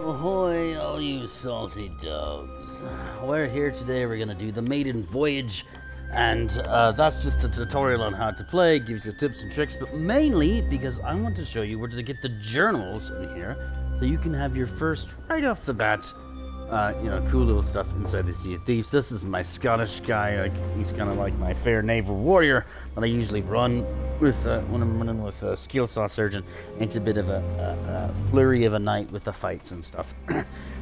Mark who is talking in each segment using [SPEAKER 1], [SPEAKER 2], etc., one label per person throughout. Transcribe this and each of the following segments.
[SPEAKER 1] Ahoy, all you salty dogs. We're here today, we're gonna do the maiden voyage, and that's just a tutorial on how to play, gives you tips and tricks, but mainly because I want to show you where to get the journals in here, so you can have your first, right off the bat, cool little stuff inside the Sea of Thieves. This is my Scottish guy, he's kind of like my fair naval warrior that I usually run with when I'm running with a skill saw surgeon. It's a bit of a flurry of a night with the fights and stuff.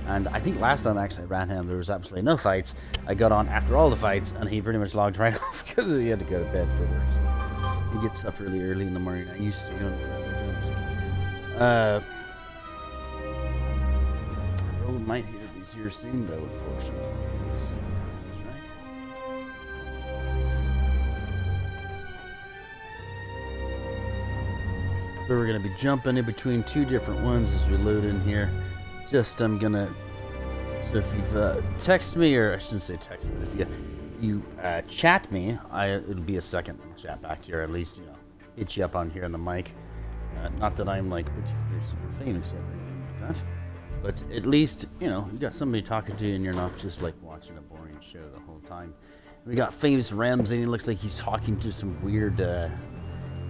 [SPEAKER 1] And I think last time actually I ran him, there was absolutely no fights. I got on after all the fights and he pretty much logged right off because he had to go to bed for work. So he gets up really early in the morning. I used to, road might hear these here soon though, unfortunately. So we're going to be jumping in between two different ones as we load in here. Just, I'm going to, so if you've text me, or I shouldn't say text me, if you chat me, it'll be a second chat back to you, or at least, hit you up on here on the mic. Not that I'm like particularly super famous or anything like that, but at least, you got somebody talking to you and you're not just like watching a boring show the whole time. We got famous Ramsey, and it looks like he's talking to some weird,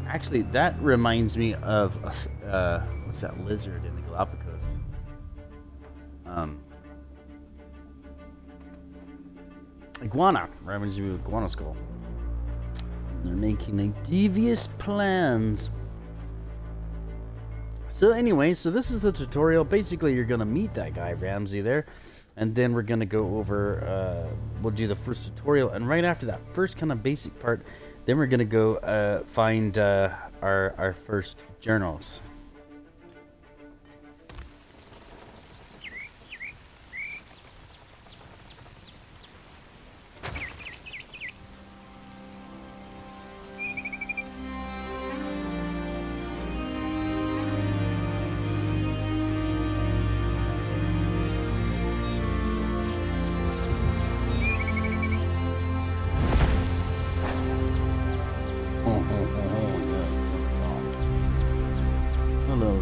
[SPEAKER 1] actually, that reminds me of, what's that lizard in the Galapagos? Iguana. Reminds me of Iguana Skull. They're making like devious plans. So anyway, so this is the tutorial. Basically, you're going to meet that guy, Ramsey, there. And then we're going to go over, we'll do the first tutorial. And right after that first kind of basic part, then we're going to go find our first journals.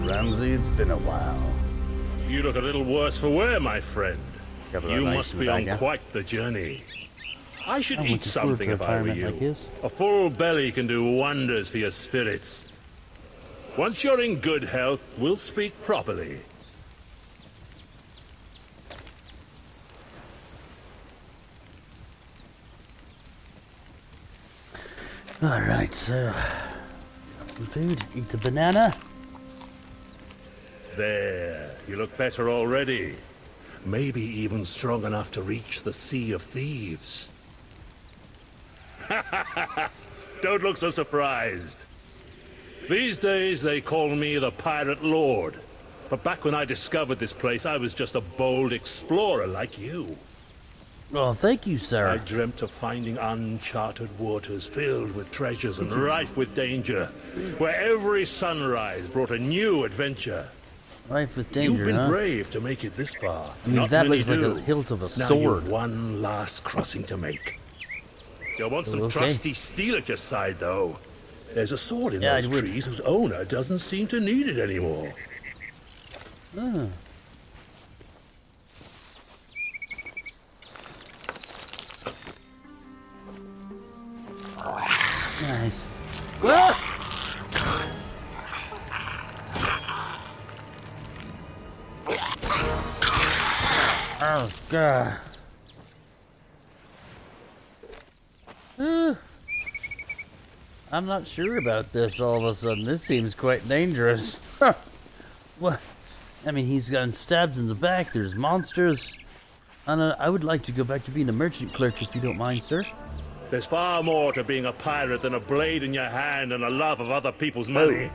[SPEAKER 1] Ramsey, it's been a while.
[SPEAKER 2] You look a little worse for wear, my friend. You must be on quite the journey. I should eat something if I were you. A full belly can do wonders for your spirits. Once you're in good health, we'll speak properly.
[SPEAKER 1] Alright, so got some food. Eat the banana.
[SPEAKER 2] There, you look better already. Maybe even strong enough to reach the Sea of Thieves. Don't look so surprised. These days they call me the Pirate Lord. But back when I discovered this place, I was just a bold explorer like you.
[SPEAKER 1] Oh, thank you, sir.
[SPEAKER 2] I dreamt of finding uncharted waters filled with treasures and rife with danger, where every sunrise brought a new adventure.
[SPEAKER 1] Rife with danger,
[SPEAKER 2] You've been brave to make it this far.
[SPEAKER 1] I mean, that looks like a hilt of a sword.
[SPEAKER 2] Now you've one last crossing to make. You'll want some trusty steel at your side, though. There's a sword in those trees whose owner doesn't seem to need it anymore.
[SPEAKER 1] Ah. Nice. Ah! Oh, God. I'm not sure about this all of a sudden. This seems quite dangerous. What? I mean, he's gotten stabbed in the back. There's monsters. And I would like to go back to being a merchant clerk if you don't mind, sir.
[SPEAKER 2] There's far more to being a pirate than a blade in your hand and a love of other people's money.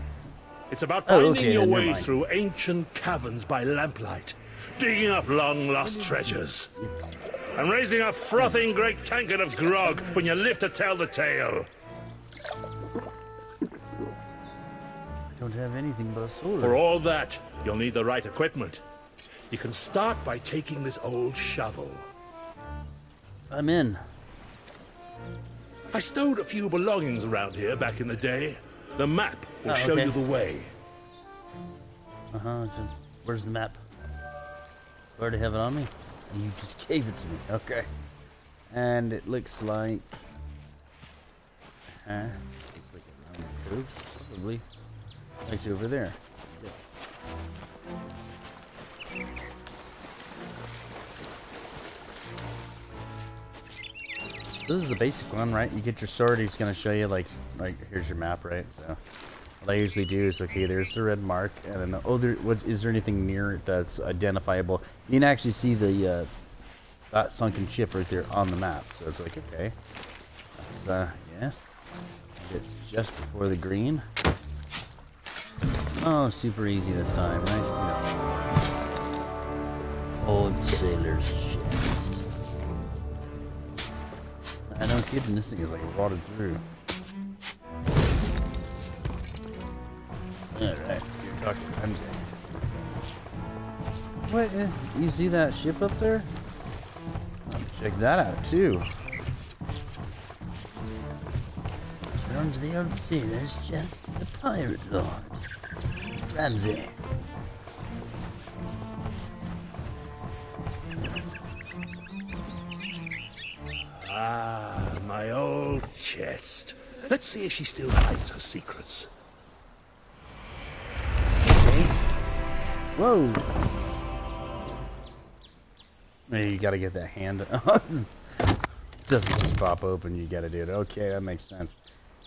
[SPEAKER 2] It's about finding your way through ancient caverns by lamplight, digging up long-lost treasures, and raising a frothing great tankard of grog when you live to tell the tale.
[SPEAKER 1] I don't have anything but a sword.
[SPEAKER 2] For all that, you'll need the right equipment. You can start by taking this old shovel.
[SPEAKER 1] I'm in.
[SPEAKER 2] I stowed a few belongings around here back in the day. The map will show you the way.
[SPEAKER 1] Where's the map? already have it on me? You just gave it to me. Okay. And it looks like... looks like around the curves, probably. Right over there. Yeah. This is the basic one, right? You get your sword, he's going to show you, like, here's your map, right? So, what I usually do is, okay, there's the red mark, and then, is there anything near it that's identifiable? You can actually see the, that sunken ship right there on the map. So it's like, okay, that's, yes, it's just before the green. Oh, super easy this time, right? Yeah. Old sailor's ship. I don't kid you, this thing is like rotted through. Alright, let's go talk to Ramsey. What? You see that ship up there? Check that out too. Down to the old sea, there's just the pirate lord, Ramsey.
[SPEAKER 2] Ah, my old chest. Let's see if she still hides her secrets.
[SPEAKER 1] Okay. Whoa! You gotta get that hand. Doesn't just pop open, you gotta do it. Okay, that makes sense.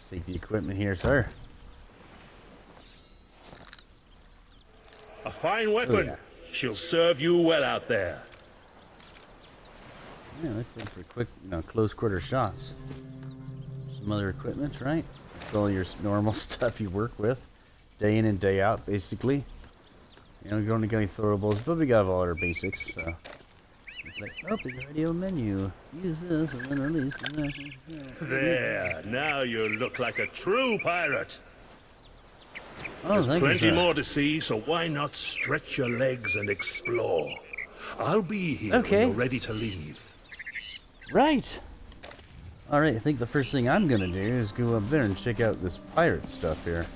[SPEAKER 1] Take the equipment here, sir.
[SPEAKER 2] A fine weapon. Oh, yeah. She'll serve you well out there.
[SPEAKER 1] Yeah, let's look for quick, close quarter shots. Some other equipment, right? It's all your normal stuff you work with, day in and day out, basically. You know, we don't get any throwables, but we got all our basics. So it's like, open the radio menu. Use this and then release.
[SPEAKER 2] There, now you look like a true pirate.
[SPEAKER 1] Oh,
[SPEAKER 2] there's plenty more to see, so why not stretch your legs and explore? I'll be here when you're ready to leave.
[SPEAKER 1] Right. Alright, I think the first thing I'm gonna do is go up there and check out this pirate stuff here.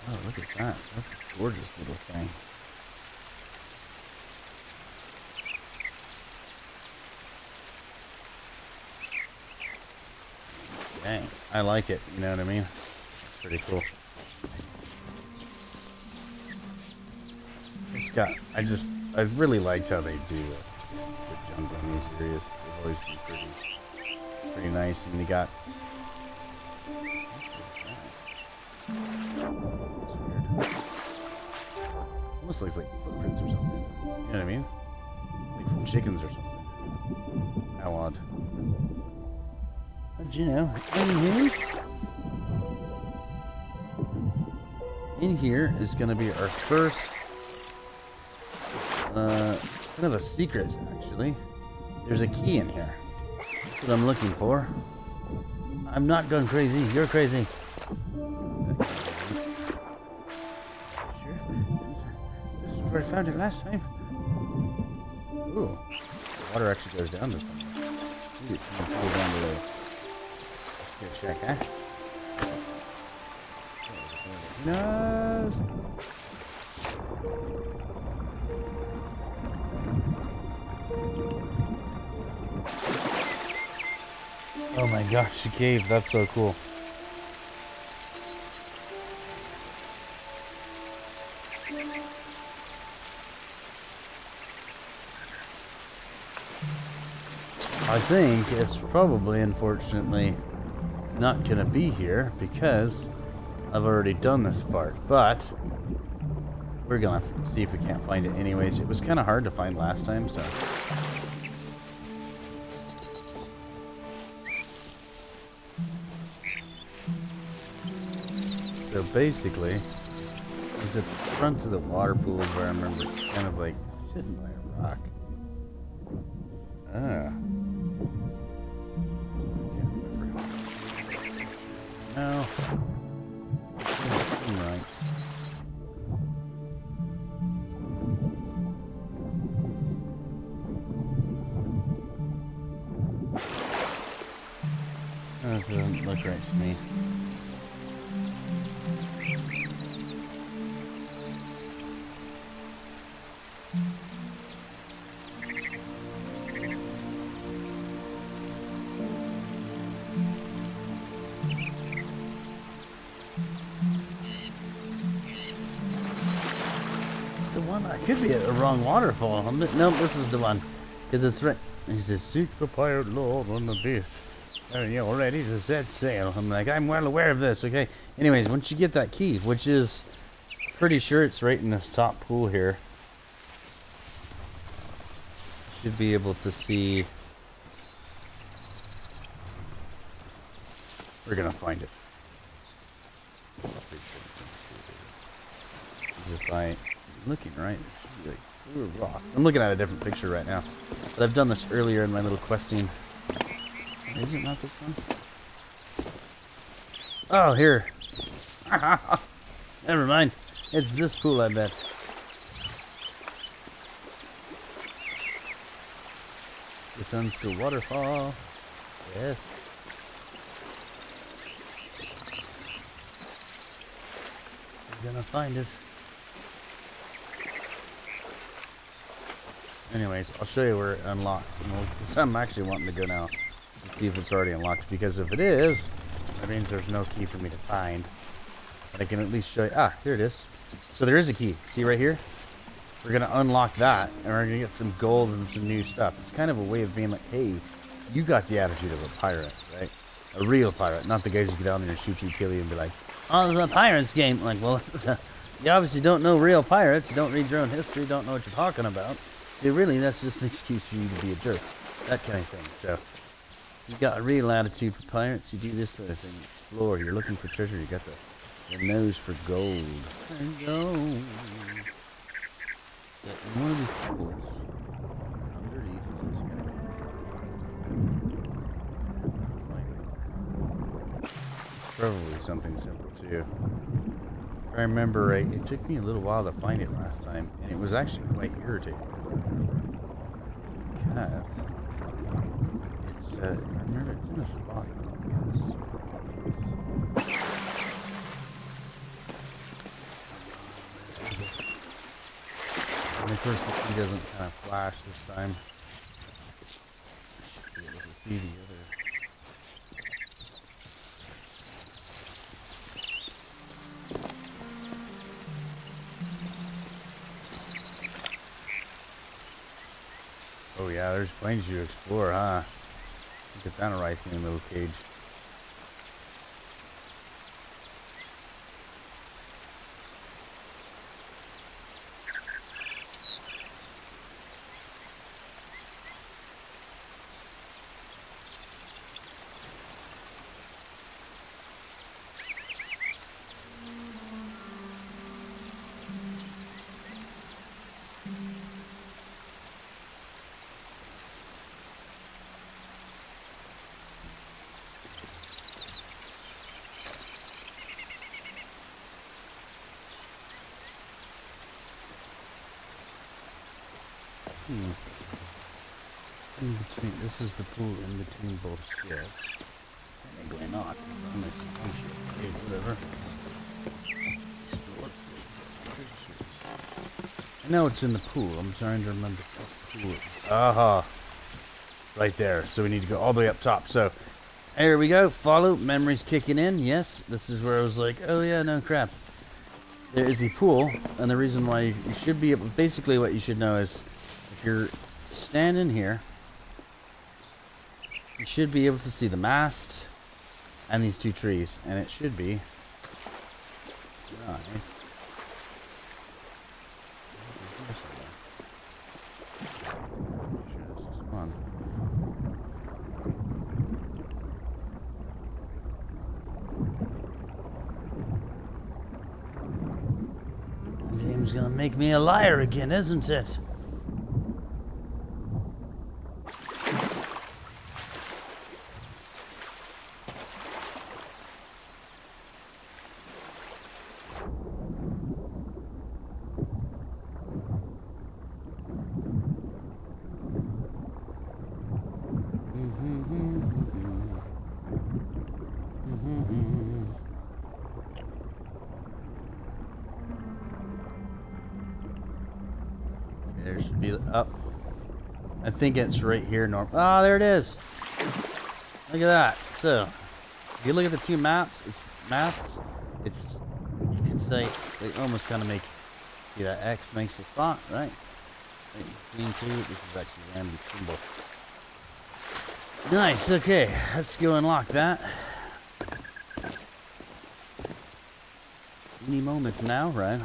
[SPEAKER 1] Oh, look at that. That's a gorgeous little thing. Dang, I like it, you know what I mean? It's pretty cool. It's got, I really liked how they do the jungle in these areas. They've always been pretty nice. And you got, almost looks like footprints or something. You know what I mean? Like from chickens or something. How odd. But you know, in here is going to be our first, kind of a secret, actually. There's a key in here. That's what I'm looking for. I'm not going crazy. You're crazy. This is where I found it last time. Ooh. The water actually goes down this time. Maybe it's going to pull down below. Let's go check, huh? No. Oh my gosh, the cave, that's so cool. I think it's probably, unfortunately, not gonna be here because I've already done this part, but we're gonna see if we can't find it anyways. It was kind of hard to find last time, so. So basically, it's at the front of the water pool where I remember kind of like sitting by a rock. Ah. No. Right. That doesn't look right to me. one? I could be at the wrong waterfall. Nope, this is the one. Because it's right. He says, seek the pirate lord on the beach. Are you ready to set sail? I'm like, I'm well aware of this, okay? Anyways, once you get that key, which is pretty sure it's right in this top pool here. Should be able to see. We're gonna find it. If I'm looking right, like rocks. I'm looking at a different picture right now, but I've done this earlier in my little questing. Is it not this one? Oh, here. Never mind. It's this pool, I bet. The Sunskill waterfall. Yes. We're gonna find it. Anyways, I'll show you where it unlocks. So I'm actually wanting to go now and see if it's already unlocked, because if it is, that means there's no key for me to find. But I can at least show you. Ah, here it is. So there is a key. See right here? We're going to unlock that, and we're going to get some gold and some new stuff. It's kind of a way of being like, hey, you got the attitude of a pirate, right? A real pirate, not the guys who get down there and shoot you, kill you, and be like, oh, it's a pirate's game. Like, well, you obviously don't know real pirates. You don't read your own history, don't know what you're talking about. Really, that's just an excuse for you to be a jerk. That kind of thing. So, you got a real attitude for pirates. You do this other thing. Explore. You're looking for treasure. You got the nose for gold. And gold. Yeah, one of these pools. Underneath is probably something simple too. If I remember right, it took me a little while to find it last time, and it was actually quite irritating. Because it's, if I remember, it's in a spot. And of course, the key doesn't kind of flash this time. I should be able to see the other. Oh yeah, there's planes you explore, huh? Look at that rifling little cage. In between, this is the pool in between both ships. Technically not, because I'm missing one ship. Okay, whatever. I know it's in the pool. I'm trying to remember what pool it is. Aha! Right there. So we need to go all the way up top. So, there we go. Follow. Memory's kicking in. Yes, this is where I was like, oh yeah, no crap. There is a pool, and the reason why you should be able, basically what you should know is, if you're standing here, you should be able to see the mast and these two trees, and it should be nice. The game's gonna make me a liar again, isn't it? There should be up. I think it's right here. Ah, there it is. Look at that. So, if you look at the two maps, it's masts. It's, you can say they almost kind of make See that X makes a spot, right? Green 2, this is actually random symbol. Nice, okay, let's go unlock that. Any moment now, right?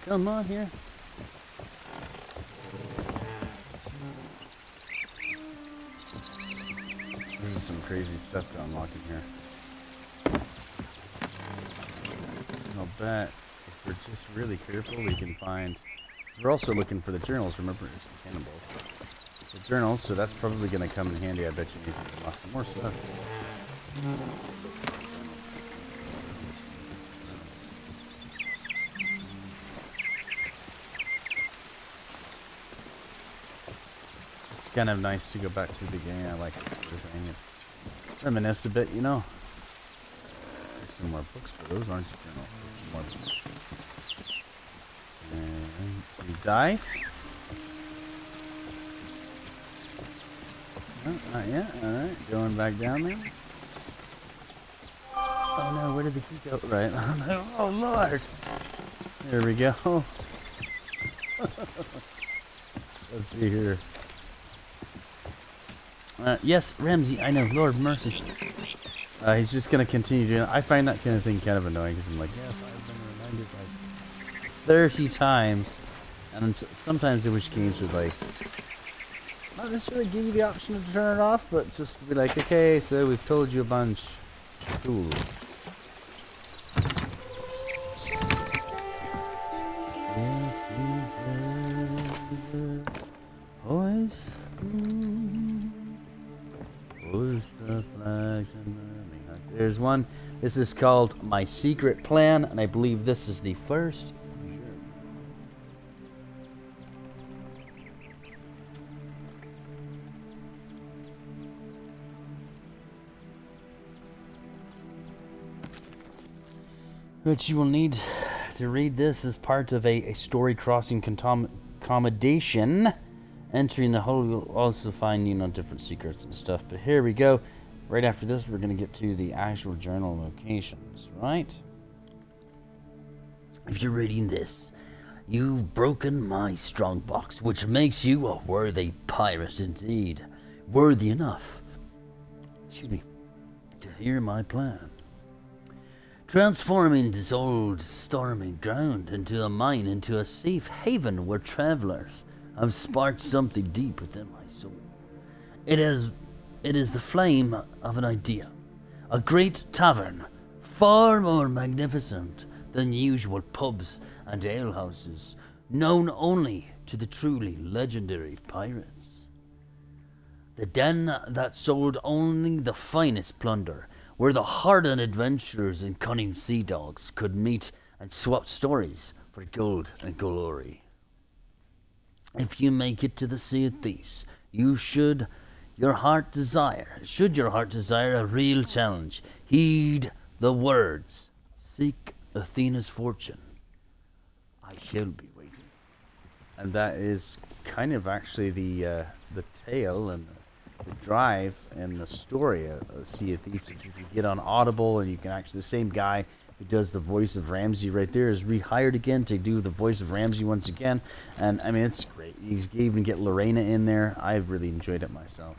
[SPEAKER 1] Come on here. This is some crazy stuff to unlock in here. I'll bet if we're just really careful, we can find... We're also looking for the journals, remember, it's the cannonballs. The journals, so that's probably going to come in handy. I bet you need to unlock some more stuff. It's kind of nice to go back to the beginning. I like everything. Reminisce a bit, you know. There's some more books for those, aren't you? More books. And some dice. No, not yet. Alright, going back down there. Oh no, where did the key go? Right. Oh no. Oh Lord. There we go. Let's see here. Yes, Ramsey, I know. Lord mercy. He's just going to continue doing it. I find that kind of thing kind of annoying because I'm like, yes, I've been reminded like 30 times. And sometimes I wish games would like, not necessarily give you the option to turn it off, but just be like, okay, so we've told you a bunch. Cool. Boys. The flags and there's one. This is called My Secret Plan, and I believe this is the first. Which you will need to read this as part of a story crossing accommodation. Entering the hole, you'll also find, you know, different secrets and stuff. But here we go. Right after this, we're going to get to the actual journal locations, right? If you're reading this, you've broken my strongbox, which makes you a worthy pirate indeed. Worthy enough, excuse me, to hear my plan. Transforming this old storming ground into a mine, into a safe haven where travelers have sparked something deep within my soul. It is the flame of an idea. A great tavern, far more magnificent than usual pubs and alehouses, known only to the truly legendary pirates. The den that sold only the finest plunder, where the hardened adventurers and cunning sea dogs could meet and swap stories for gold and glory. If you make it to the Sea of Thieves, should your heart desire a real challenge, heed the words. Seek Athena's fortune. I shall be waiting. And that is kind of actually the tale and the drive and the story of Sea of Thieves that you can get on Audible, and you can actually, the same guy who does the voice of Ramsey right there is rehired again to do the voice of Ramsey once again. And I mean, it's great. He's even get Lorena in there. I've really enjoyed it myself.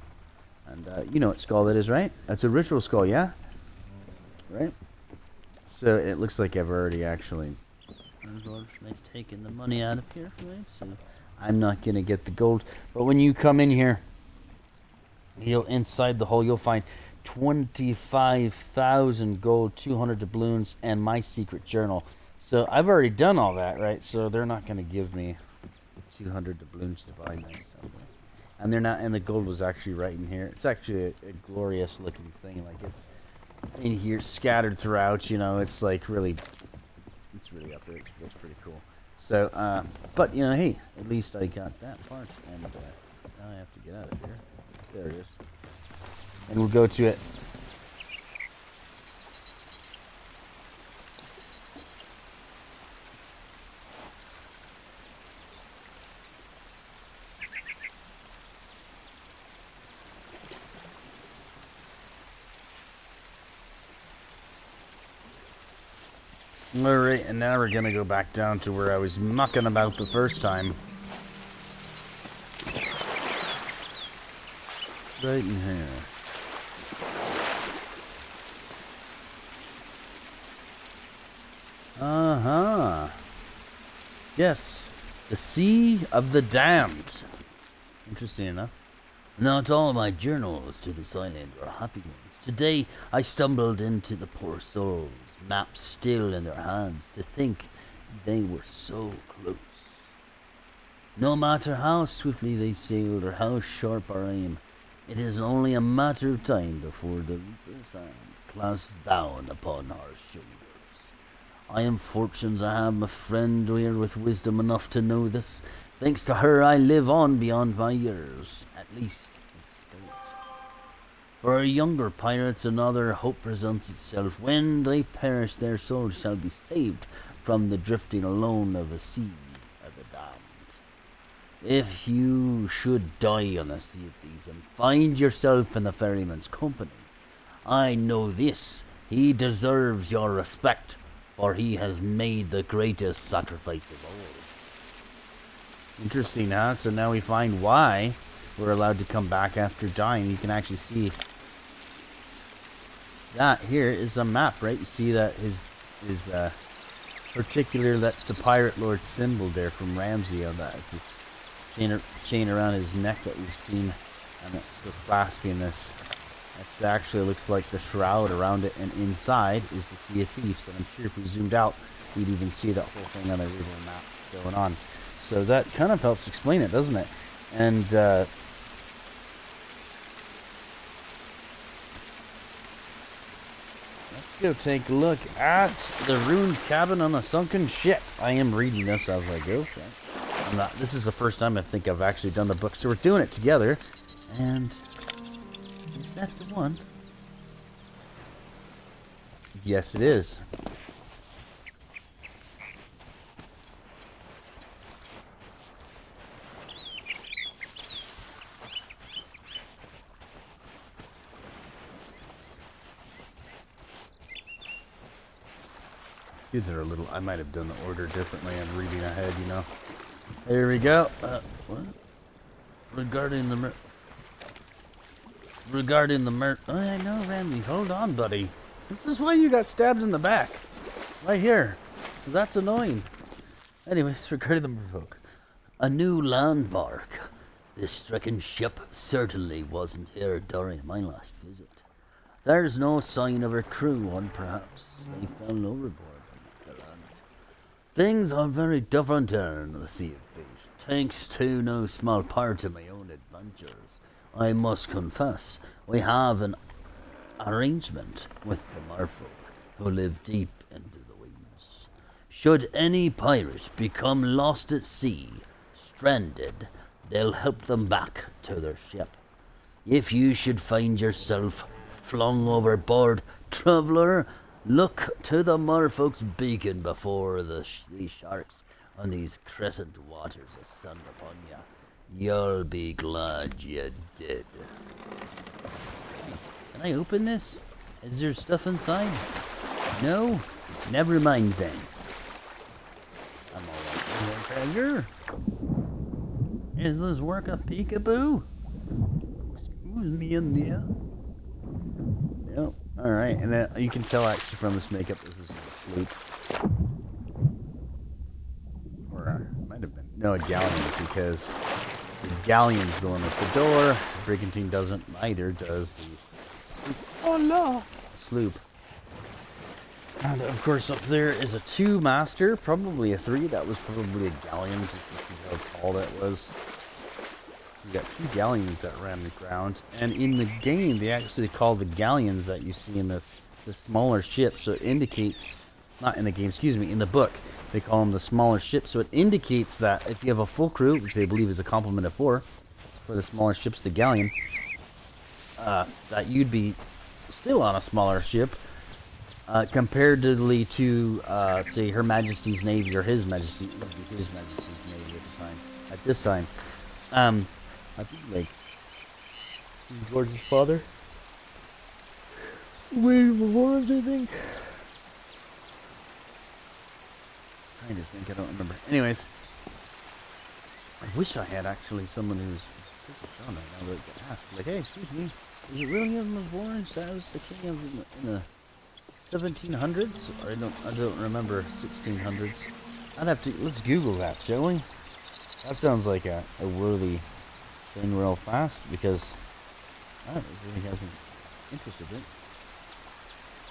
[SPEAKER 1] And you know what skull that is, right? That's a ritual skull, yeah? Right? So it looks like I've already actually... Nice taking the money out of here, right? So I'm not going to get the gold. But when you come in here, inside the hole, you'll find 25,000 gold, 200 doubloons, and my secret journal. So I've already done all that, right? So they're not going to give me 200 doubloons to buy nice stuff. And they're not, and the gold was actually right in here. It's actually a glorious looking thing. Like, it's in here scattered throughout, you know. It's like really, it's really up there. It looks pretty cool. So, but you know, hey, at least I got that part. And now I have to get out of here. There it is. And we'll go to it. Alright, and now we're gonna go back down to where I was mucking about the first time. Right in here. Uh-huh. Yes. The Sea of the Damned. Interesting enough. Not all my journals to this island are happy ones. Today I stumbled into the poor souls, maps still in their hands, to think they were so close. No matter how swiftly they sailed or how sharp our aim, it is only a matter of time before the reaper's hand clasps down upon our shoulders. I am fortunate to have a friend here with wisdom enough to know this. Thanks to her I live on beyond my years, at least in spirit. For our younger pirates another hope presents itself. When they perish their souls shall be saved from the drifting alone of the sea of the damned. If you should die on the Sea of Thieves and find yourself in the ferryman's company, I know this, he deserves your respect, for he has made the greatest sacrifice of all. Interesting, huh? So now we find why we're allowed to come back after dying. You can actually see that here is a map, right? You see that his particular, that's the Pirate Lord symbol there from Ramsey on that. It's a chain around his neck that we've seen, and it's still clasping this. That actually looks like the shroud around it, and inside is the Sea of Thieves. And I'm sure if we zoomed out, we'd even see that whole thing on the original map going on. So that kind of helps explain it, doesn't it? And let's go take a look at the ruined cabin on a sunken ship. I am reading this as I go. This is the first time I think I've actually done the book, so we're doing it together. And is that the one? Yes, it is. These are a little, I might have done the order differently and reading ahead, you know. Here we go. What? Regarding the oh, I know, Randy. Hold on, buddy. This is why you got stabbed in the back. Right here. That's annoying. Anyways, regarding the merfolk. A new landmark. This stricken ship certainly wasn't here during my last visit. There's no sign of her crew on, perhaps they fell overboard. Things are very different here in the Sea of Thieves, thanks to no small part of my own adventures. I must confess, we have an arrangement with the merfolk who live deep into the weeds. Should any pirate become lost at sea, stranded, they'll help them back to their ship. If you should find yourself flung overboard, traveller, look to the merfolk's beacon before these sharks on these crescent waters ascend upon you. You'll be glad you did. Can I open this? Is there stuff inside? No? Never mind then. I'm alright. Treasure? Is this work of peekaboo? Excuse me in there. Yep. Alright, and then you can tell actually from this makeup this is a sloop. Or might have been. No, a galleon, because the galleon's the one with the door. The brigantine doesn't, neither does the sloop. Oh no! Sloop. And of course up there is a 2-master, probably a 3. That was probably a galleon, just to see how tall that was. You got 2 galleons that ran the ground, and in the game they actually call the galleons that you see in this the smaller ships. So it indicates, not in the game, excuse me, in the book they call them the smaller ships. So it indicates that if you have a full crew, which they believe is a complement of 4 for the smaller ships, the galleon, that you'd be still on a smaller ship comparatively to say Her Majesty's Navy or His Majesty's Navy at this time. I think, like, George's father. William of Orange, I think. trying to think, I don't remember. Anyways, I wish I had actually someone who's on right now that could ask, like, hey, excuse me, is it William of Orange that was the king of in the 1700s? Or I don't remember 1600s. I'd have to, let's Google that, shall we? That sounds like a worthy thing real fast, because I don't really has me interested in it.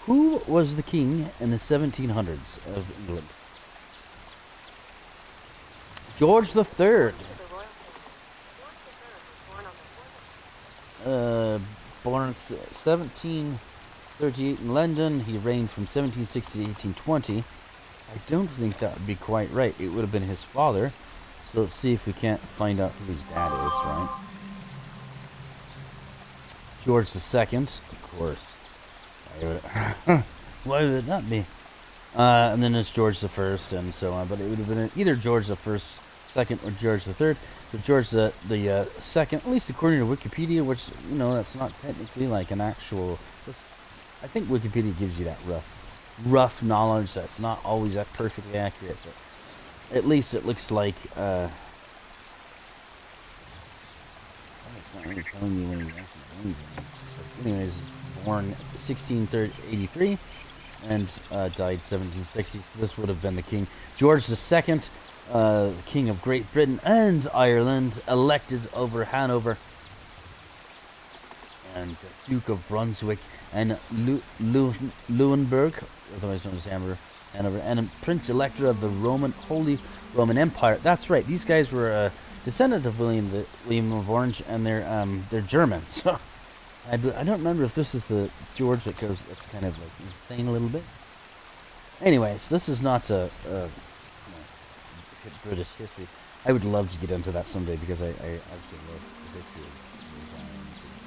[SPEAKER 1] Who was the king in the 1700s of England? George the Third. Born in 1738 in London. He reigned from 1760 to 1820. I don't think that would be quite right. It would have been his father. So let's see if we can't find out who his dad is, right? George II, of course. Why would it not be? And then there's George the First and so on. But it would have been either George the First, Second, or George the Third. So George the Second, at least according to Wikipedia, which, you know, that's not technically like an actual. I think Wikipedia gives you that rough knowledge. That's not always that perfectly accurate, but at least it looks like. It's not really telling you when he actually born. Anyways, born 1683 and died 1760. So this would have been the king. George II, King of Great Britain and Ireland, elected over Hanover and Duke of Brunswick and Lauenburg, otherwise known as Hanover, and Prince Elector of the Holy Roman Empire. That's right. These guys were a descendant of William of Orange, and they're German. So I don't remember if this is the George that's kind of like insane a little bit. Anyways, this is not British history. I would love to get into that someday because I absolutely love the history of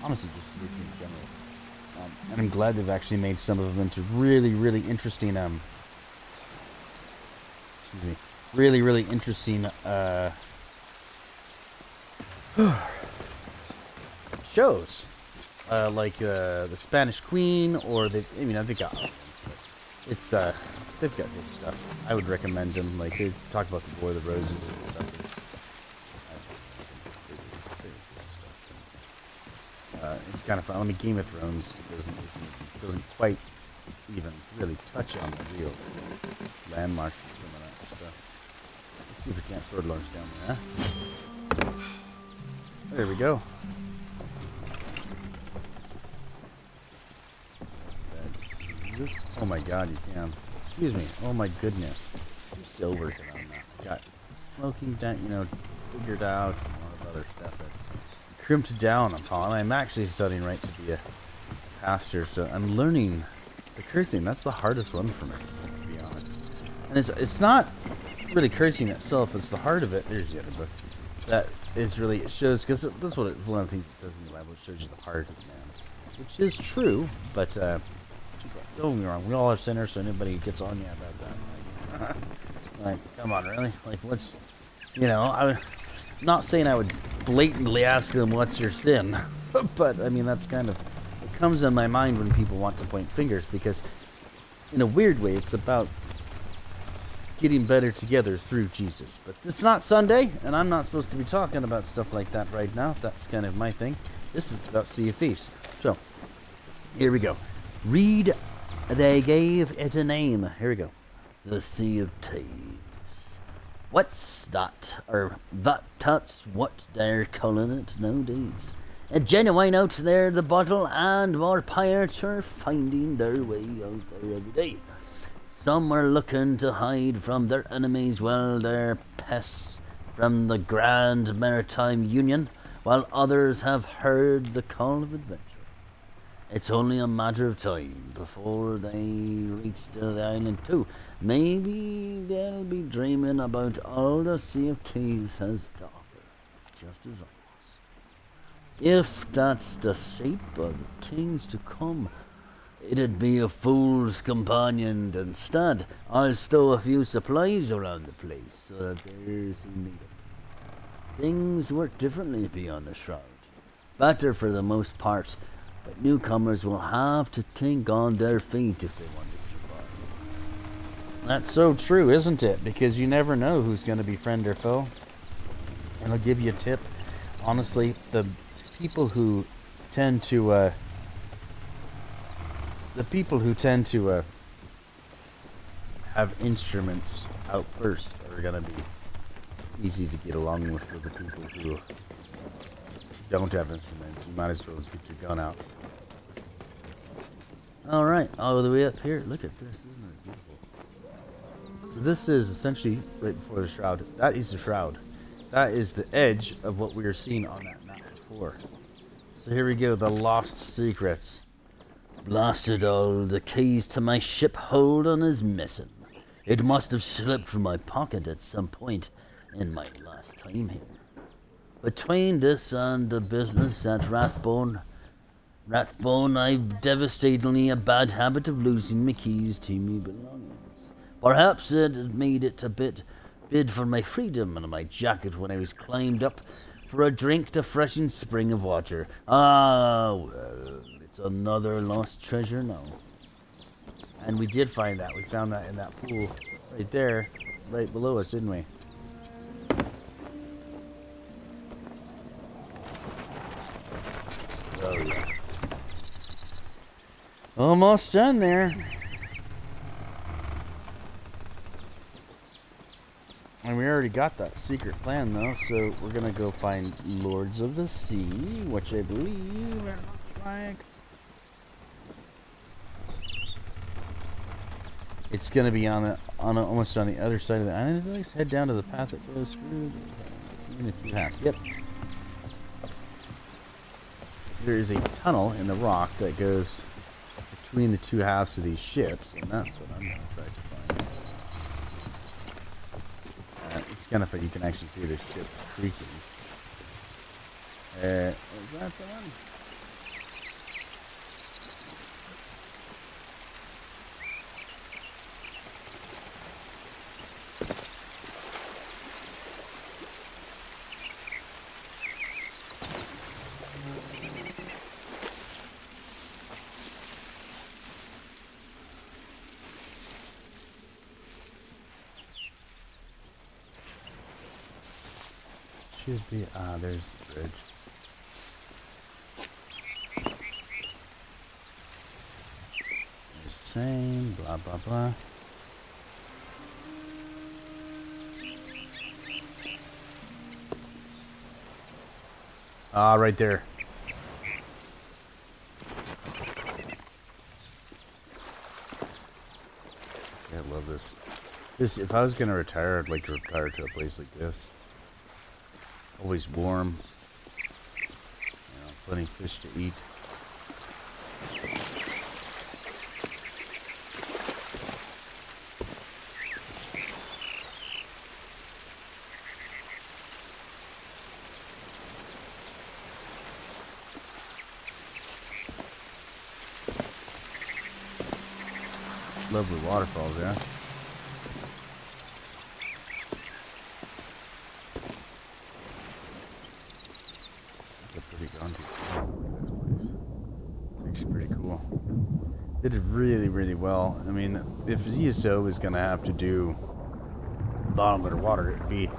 [SPEAKER 1] honestly just history in general. And I'm glad they've actually made some of them into really, really interesting really interesting shows. Like the Spanish Queen, or they've got it's they've got good stuff. I would recommend them. Like they talk about the War of the Roses and stuff. It's kind of fun. I mean, Game of Thrones doesn't quite even really touch on the real landmarks and some of that stuff. Let's see if we can't sword launch down there. Huh? There we go. Oh my god, you can. Excuse me. Oh my goodness. I'm still working on that. Got smoking down, figured out, and a lot of other stuff that crimped down upon. I'm actually studying right to be a pastor, so I'm learning the cursing. That's the hardest one for me, to be honest. And it's not really cursing itself, it's the heart of it. There's the other book. That is really, it shows, because that's what one of the things it says in the Bible, it shows you the heart of man. Which is true, but don't get me wrong, we all are sinners, so anybody gets on you about that. Like, come on, really? Like, what's, I'm not saying I would blatantly ask them, what's your sin? But, I mean, that's kind of, it comes in my mind when people want to point fingers, because in a weird way, it's about getting better together through Jesus. But it's not Sunday, and I'm not supposed to be talking about stuff like that right now. That's kind of my thing. This is about Sea of Thieves. So, here we go. Read, they gave it a name. Here we go. The Sea of Thieves. What's that? Or that's what they're calling it nowadays. A genuine out there the bottle, and more pirates are finding their way out there every day. Some are looking to hide from their enemies while they're pests from the Grand Maritime Union, while others have heard the call of adventure. It's only a matter of time before they reach to the island too. Maybe they'll be dreaming about all the Sea of Thieves has to offer, just as I was. If that's the shape of things to come, it'd be a fool's companion. Instead, I'll stow a few supplies around the place so that there's who need them. Things work differently beyond the shroud. Better for the most part, but newcomers will have to think on their feet if they want to survive. That's so true, isn't it? Because you never know who's going to be friend or foe. And I'll give you a tip. Honestly, the people who tend to have instruments out first are going to be easy to get along with the people who don't have instruments. You might as well just get your gun out. Alright, all the way up here. Look at this, isn't it beautiful? So this is essentially right before the shroud. That is the shroud. That is the edge of what we were seeing on that map before. So here we go, the lost secrets. Blasted all, the keys to my ship hold on is missing. It must have slipped from my pocket at some point in my last time here. Between this and the business at Rathbone, I've devastatingly a bad habit of losing my keys to me belongings. Perhaps it had made it a bid for my freedom and my jacket when I was climbed up for a drink to freshen spring of water. Ah, well, it's another lost treasure now. And we did find that. We found that in that pool right there, right below us, didn't we? Oh, yeah. Almost done there. And we already got that secret plan, though, so we're gonna go find Lords of the Sea, which I believe it looks like. It's gonna be almost on the other side of the island. Let's head down to the path that goes through the two halves. Yep. There is a tunnel in the rock that goes between the two halves of these ships, and that's what I'm gonna try to find. It's kind of fun. You can actually hear the ship creaking. Is that the one? Should be, there's the bridge. Same, blah, blah, blah. Ah, right there. Yeah, I love this. If I was gonna retire, I'd like to retire to a place like this. Always warm. You know, plenty of fish to eat. Lovely waterfalls, yeah. Did it really, really well. I mean, if ZSO is going to have to do bottom of the water, it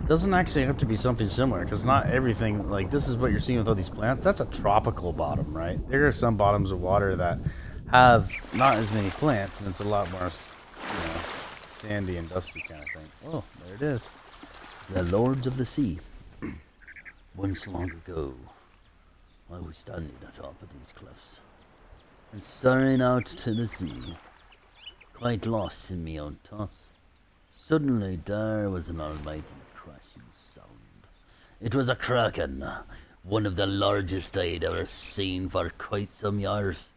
[SPEAKER 1] doesn't actually have to be something similar, because not everything, like this is what you're seeing with all these plants, that's a tropical bottom, right? There are some bottoms of water that have not as many plants, and it's a lot more, you know, sandy and dusty kind of thing. Oh, there it is.
[SPEAKER 3] The Lords of the Sea. Once long ago, I was standing atop of these cliffs and staring out to the sea, quite lost in me own thoughts. Suddenly there was an almighty crashing sound. It was a kraken, one of the largest I'd ever seen for quite some years,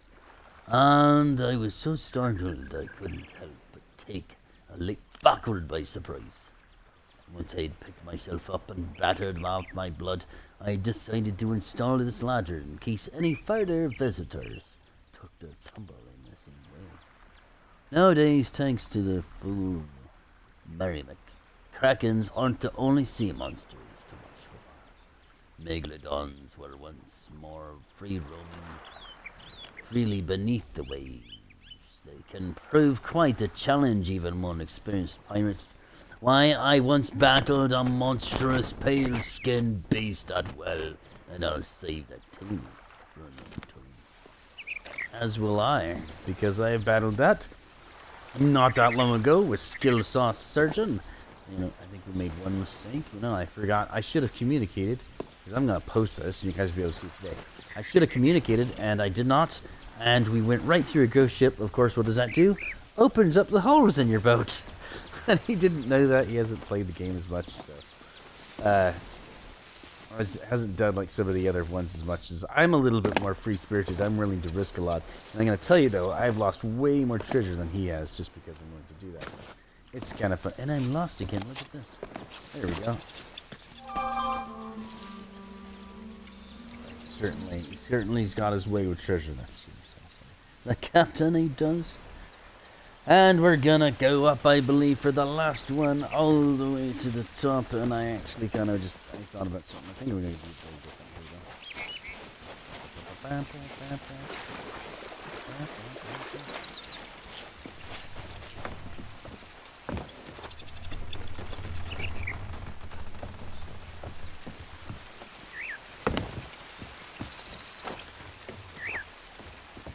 [SPEAKER 3] and I was so startled I couldn't help but take a leap backward by surprise. Once I'd picked myself up and battered off my blood, I decided to install this ladder in case any further visitors took their tumble in the same way. Nowadays, thanks to the fool Merrimack, krakens aren't the only sea monsters to watch for. Megalodons were once more free roaming freely beneath the waves. they can prove quite a challenge even among experienced pirates. Why, I once battled a monstrous pale-skinned beast at well, and I'll save that too for another time.
[SPEAKER 1] As will I, because I have battled that not that long ago with Skill Sauce Surgeon. You know, I think we made one mistake. You know, I forgot. I should have communicated, because I'm going to post this, and you guys will be able to see today. I should have communicated, and I did not, and we went right through a ghost ship. Of course, what does that do? Opens up the holes in your boat. And he didn't know that. He hasn't played the game as much, so hasn't done like some of the other ones as much as I'm a little bit more free-spirited. I'm willing to risk a lot. And I'm going to tell you, though, I've lost way more treasure than he has just because I'm willing to do that. It's kind of fun. And I'm lost again. Look at this. There we go. Certainly's got his way with treasure. That's the captain, he does. And we're gonna go up, I believe, for the last one, all the way to the top. And I actually kind of just thought about something. I think we're gonna do something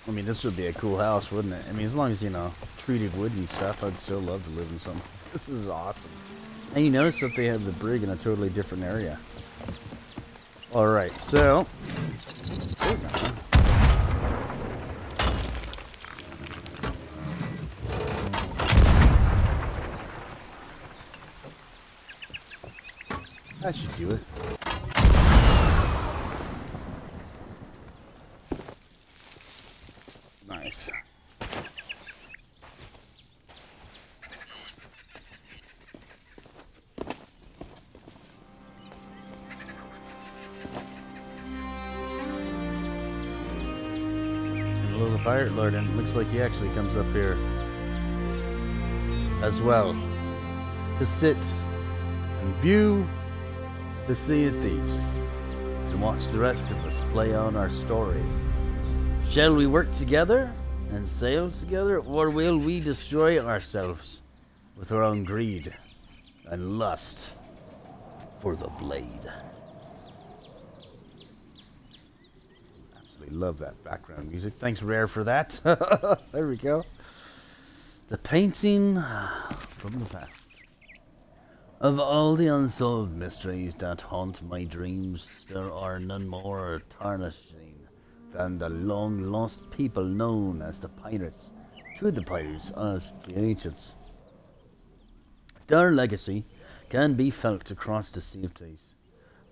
[SPEAKER 1] I mean, this would be a cool house, wouldn't it? I mean, as long as, you know, treated wood and stuff, I'd still love to live in something. This is awesome. And you notice that they have the brig in a totally different area. Alright, so... that should do it. Nice. Hello, the Pirate Lord, and it looks like he actually comes up here as well to sit and view the Sea of Thieves and watch the rest of us play on our story. Shall we work together and sail together, or will we destroy ourselves with our own greed and lust for the blade? Absolutely love that background music. Thanks, Rare, for that. There we go. The painting from the past. Of all the unsolved mysteries that haunt my dreams, there are none more tarnishing than the long-lost people known as the pirates, to the pirates as the ancients. Their legacy can be felt across the Sea of Thieves,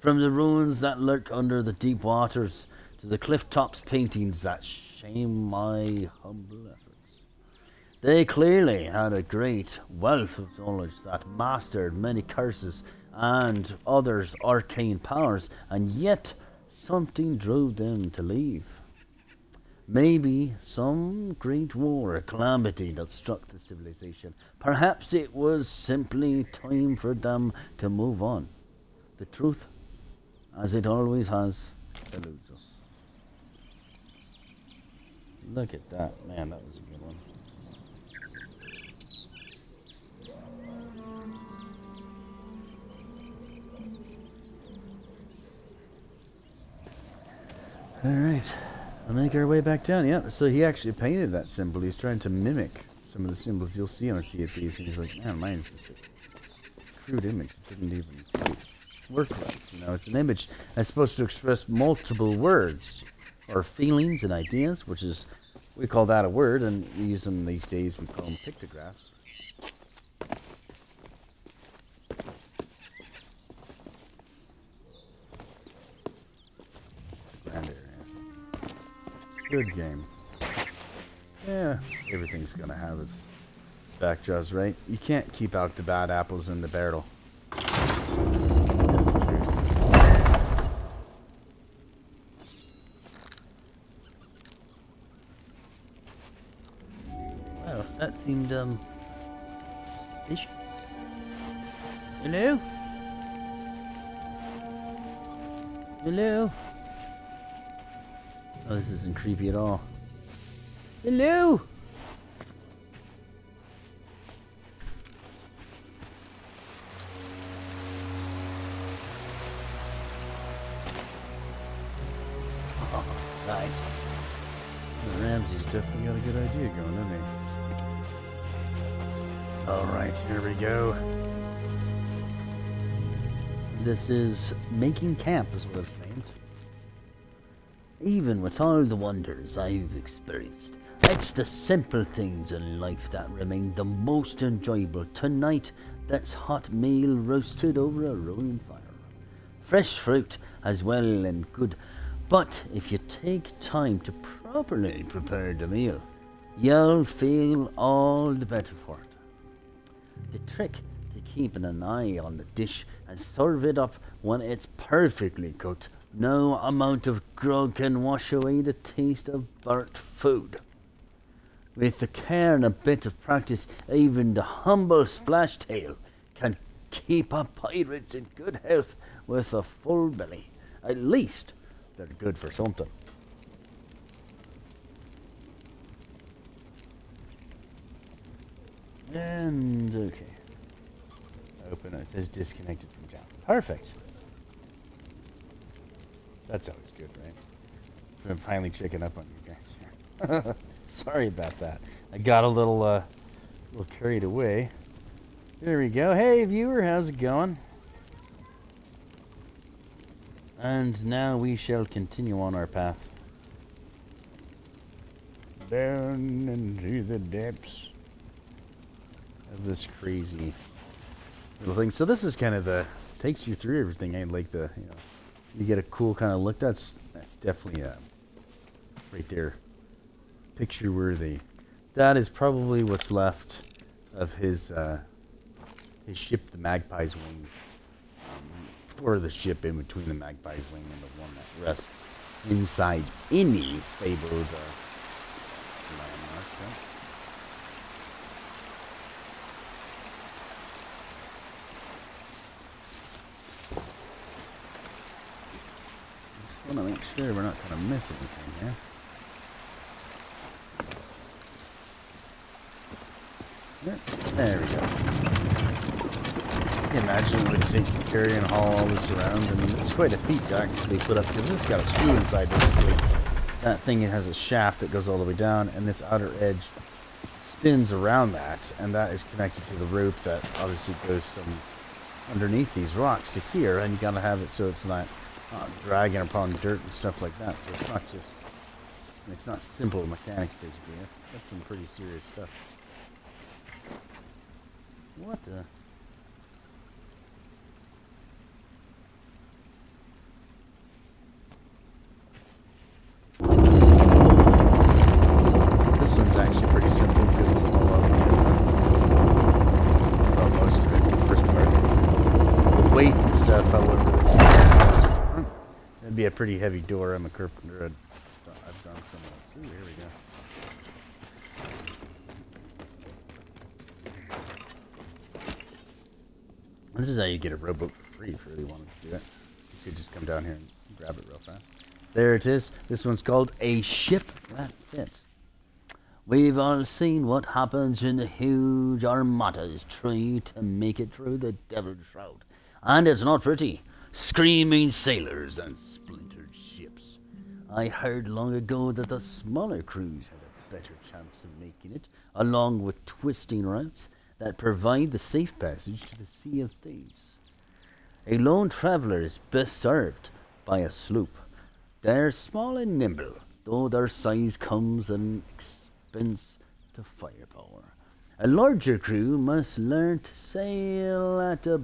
[SPEAKER 1] from the ruins that lurk under the deep waters to the cliff tops paintings that shame my humble efforts. They clearly had a great wealth of knowledge that mastered many curses and others arcane powers, and yet something drove them to leave. Maybe some great war or calamity that struck the civilization. Perhaps it was simply time for them to move on. The truth, as it always has, eludes us. Look at that. Man, that was a good one. Alright, we'll make our way back down. Yeah, so he actually painted that symbol. He's trying to mimic some of the symbols you'll see on a Sea of Thieves. And he's like, man, mine's just a crude image. It didn't even work right. You know, it's an image that's supposed to express multiple words or feelings and ideas, which is, we call that a word, and we use them these days, we call them pictographs. Good game. Yeah, everything's gonna have its backjaws, right? You can't keep out the bad apples in the barrel. Well, that seemed, suspicious. Hello? Hello? Oh, this isn't creepy at all. Hello?
[SPEAKER 4] definitely got a good idea going, doesn't he?
[SPEAKER 1] Alright, here we go. This is Making Camp, is what it's named. Even with all the wonders I've experienced, it's the simple things in life that remain the most enjoyable. Tonight, that's hot meal roasted over a roaring fire. Fresh fruit as well and good. But if you take time to properly prepare the meal, you'll feel all the better for it. The trick to keeping an eye on the dish and serve it up when it's perfectly cooked. No amount of grog can wash away the taste of burnt food. With the care and a bit of practice, even the humble splashtail can keep a pirate in good health with a full belly. At least they're good for something. And okay. Open. It says disconnected from camp. Perfect. That's always good, right? I'm finally checking up on you guys here. Sorry about that. I got a little carried away. There we go. Hey, viewer, how's it going? And now we shall continue on our path. Down into the depths of this crazy little thing. So this is kind of the, takes you through everything, and like the, you know, you get a cool kind of look. That's definitely right there, picture worthy. That is probably what's left of his ship, the Magpie's Wing, or the ship in between the Magpie's Wing and the one that rests inside any fabled landmark. Right? Just want to make sure we're not going to miss anything here. There we go. Can you imagine what it would take to carry and haul all this around? I mean, it's quite a feat to actually put up, because this has got a screw inside, basically. That thing, it has a shaft that goes all the way down, and this outer edge spins around that, and that is connected to the rope that obviously goes from underneath these rocks to here, and you gotta have it so it's not dragging upon dirt and stuff like that. So it's not just, it's not simple mechanics, basically. That's some pretty serious stuff. What the? This one's actually pretty simple because of all of it. Well, most of it, the first part. The weight and stuff, however, is just different. That'd be a pretty heavy door. I'm a carpenter. I've done some of that. Ooh, here we go. This is how you get a rowboat for free if you really wanted to do it. You could just come down here and grab it real fast. There it is. This one's called A Ship That Fits. We've all seen what happens when the huge armadas try to make it through the Devil's Shroud. And it's not pretty. Screaming sailors and splintered ships. I heard long ago that the smaller crews had a better chance of making it, along with twisting routes that provide the safe passage to the Sea of Thieves. A lone traveller is best served by a sloop. They're small and nimble, though their size comes at an expense to firepower. A larger crew must learn to sail at a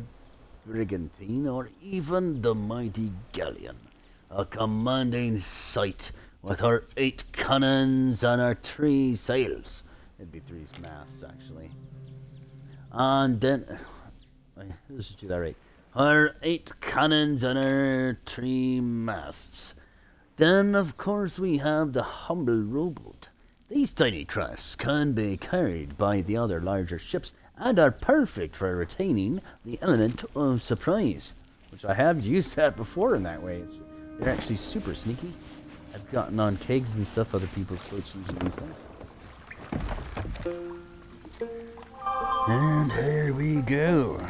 [SPEAKER 1] brigantine or even the mighty galleon, a commanding sight with her 8 cannons and her 3 sails. It'd be 3 masts, actually. And then, let's just do that right. Her 8 cannons and her 3 masts. Then, of course, we have the humble rowboat. These tiny crafts can be carried by the other larger ships and are perfect for retaining the element of surprise, which I have used that before in that way. They're actually super sneaky. I've gotten on kegs and stuff, other people's boats using these things. And here we go.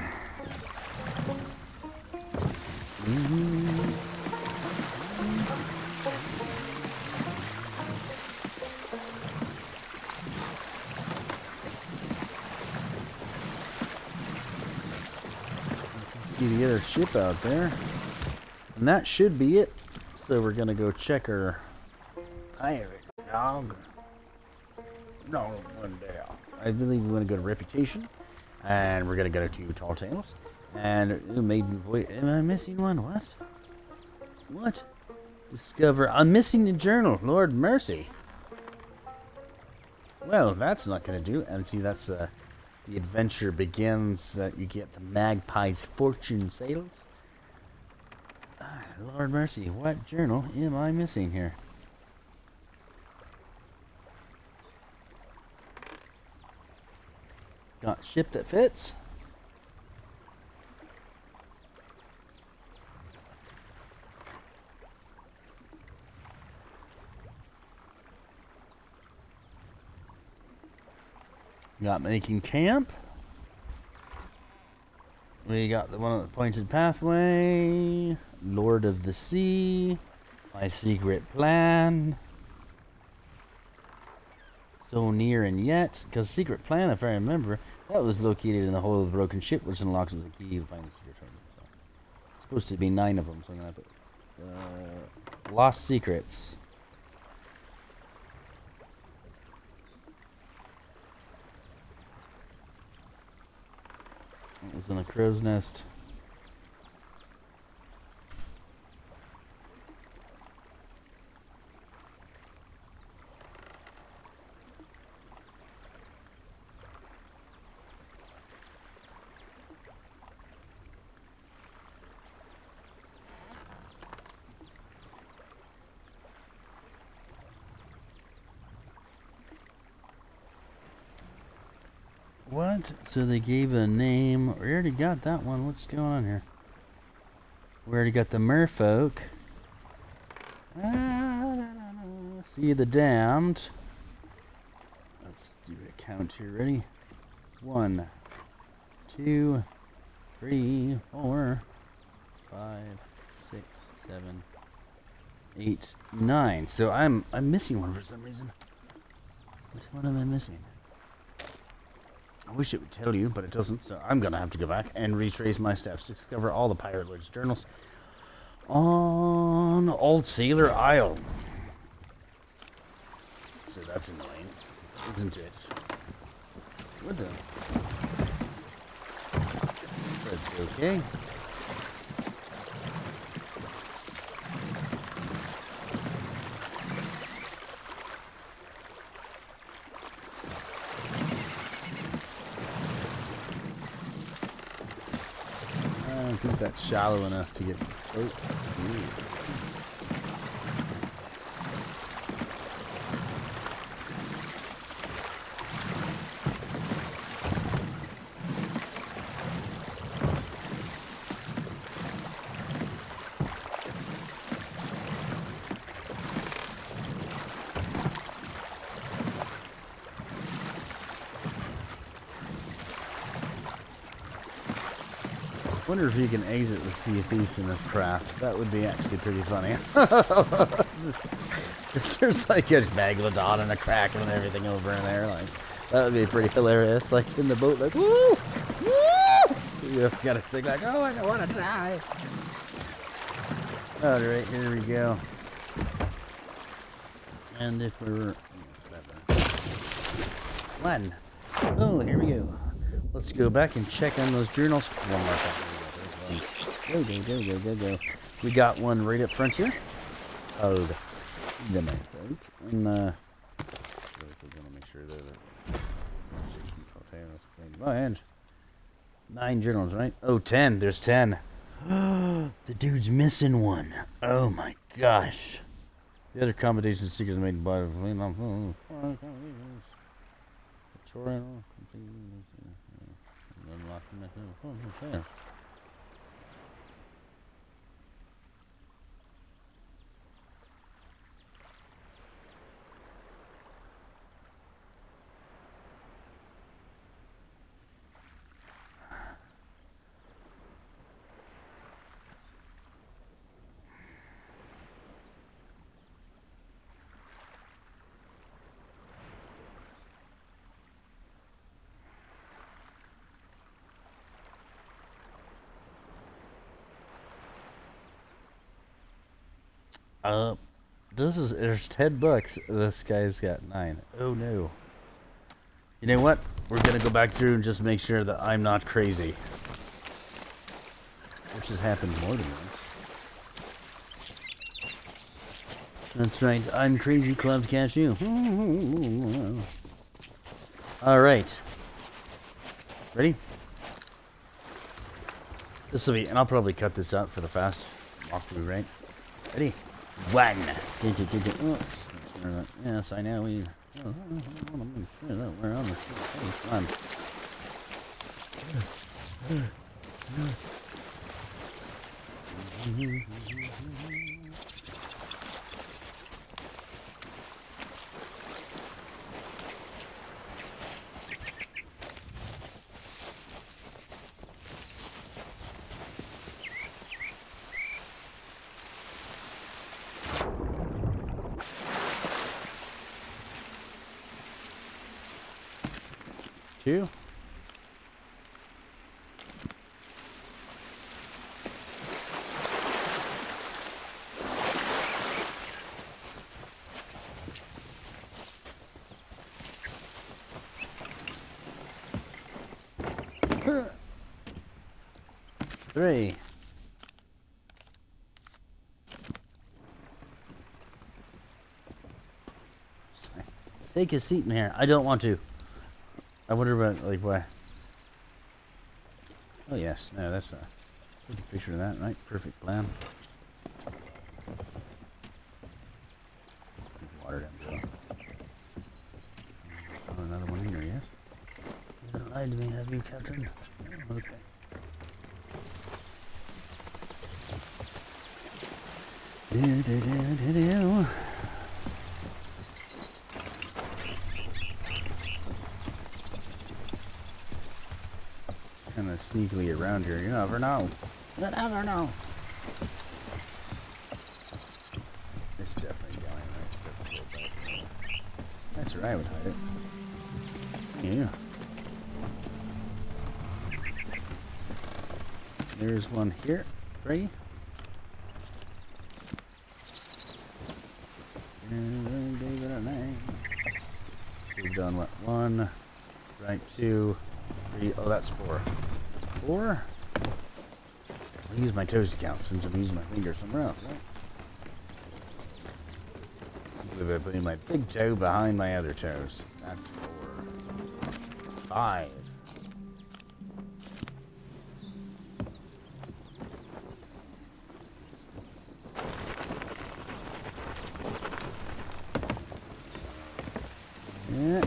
[SPEAKER 1] see the other ship out there. And that should be it. So we're gonna go check our pirate dog. No, one day. I believe we want to go to Reputation. And we're gonna go to Tall Tales. And Maiden Voyage. Am I missing one? What? What? Discover. I'm missing the journal. Lord mercy. Well, that's not gonna do. And see, that's the adventure begins. You get the Magpie's fortune sales. Lord mercy, what journal am I missing here? Got ship that fits. Got making camp. We got the one on the pointed pathway. Lord of the Sea. My secret plan. So near and yet. Because secret plan, if I remember, that was located in the hull of the broken ship, which unlocks as a key to find the secret treasure. So, it's supposed to be 9 of them, so I'm going to put Lost Secrets. It was in a crow's nest. What? So they gave a name. We already got that one. What's going on here? We already got the merfolk. See the damned. Let's do a count here. Ready? 1, 2, 3, 4, 5, 6, 7, 8, 9. So I'm missing one for some reason. Which one am I missing? I wish it would tell you, but it doesn't, so I'm going to have to go back and retrace my steps to discover all the Pirate Lord's journals on Old Sailor Isle. So that's annoying, isn't it? What the? That's okay. I don't think that's shallow enough to get. Oh, I wonder if you can exit the Sea of Thieves in this craft. That would be actually pretty funny. There's like a megalodon and a kraken and everything over in there. Like that would be pretty hilarious. Like in the boat, like woo, woo. You gotta think like, oh, I don't want to die. All right, here we go. And if we're 1, oh, here we go. Let's go back and check on those journals one more time. Go. We got one right up front here. Oh, the method. And we're gonna make sure that 9 journals, right? Oh, 10. There's 10. The dude's missing one. Oh my gosh. The other combination of secrets made by There's $10. This guy's got 9. Oh no. You know what? We're gonna go back through and just make sure that I'm not crazy. Which has happened more than once. That's right, I'm crazy, Clubbed Cashew. Alright. Ready? This will be, and I'll probably cut this out for the fast walkthrough, right? Ready? 1. Oh, yes, I know. We're on the same page. Two. Three. Take a seat in here. I don't want to. I wonder about, like, why. Oh, yes. No, that's a good picture of that, right? Perfect plan. Water down below. Oh, another one in here, yes? You don't lie to me, have you, Captain? Oh, okay. Do-do-do-do-do. Kind of sneakily around here. You never know. You never know. It's definitely going right. That's where I would hide it. Yeah. There's one here. 3. We've done what? 1. Right, 2. 3. Oh, that's 4. 4? I'll use my toes to count since I'm using my finger somewhere else, right? Simply by putting my big toe behind my other toes. That's 4. 5. Yeah.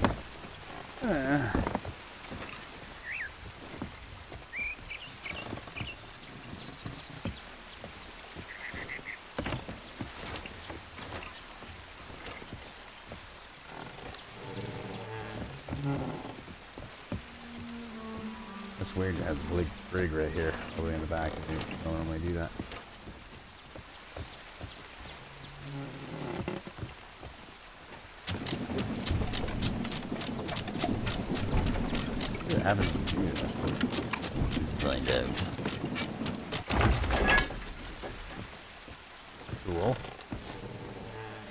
[SPEAKER 1] 'It's weird to have the big rig right here, all the way in the back. I don't normally do that. What happens to you? Let's find out. Cool.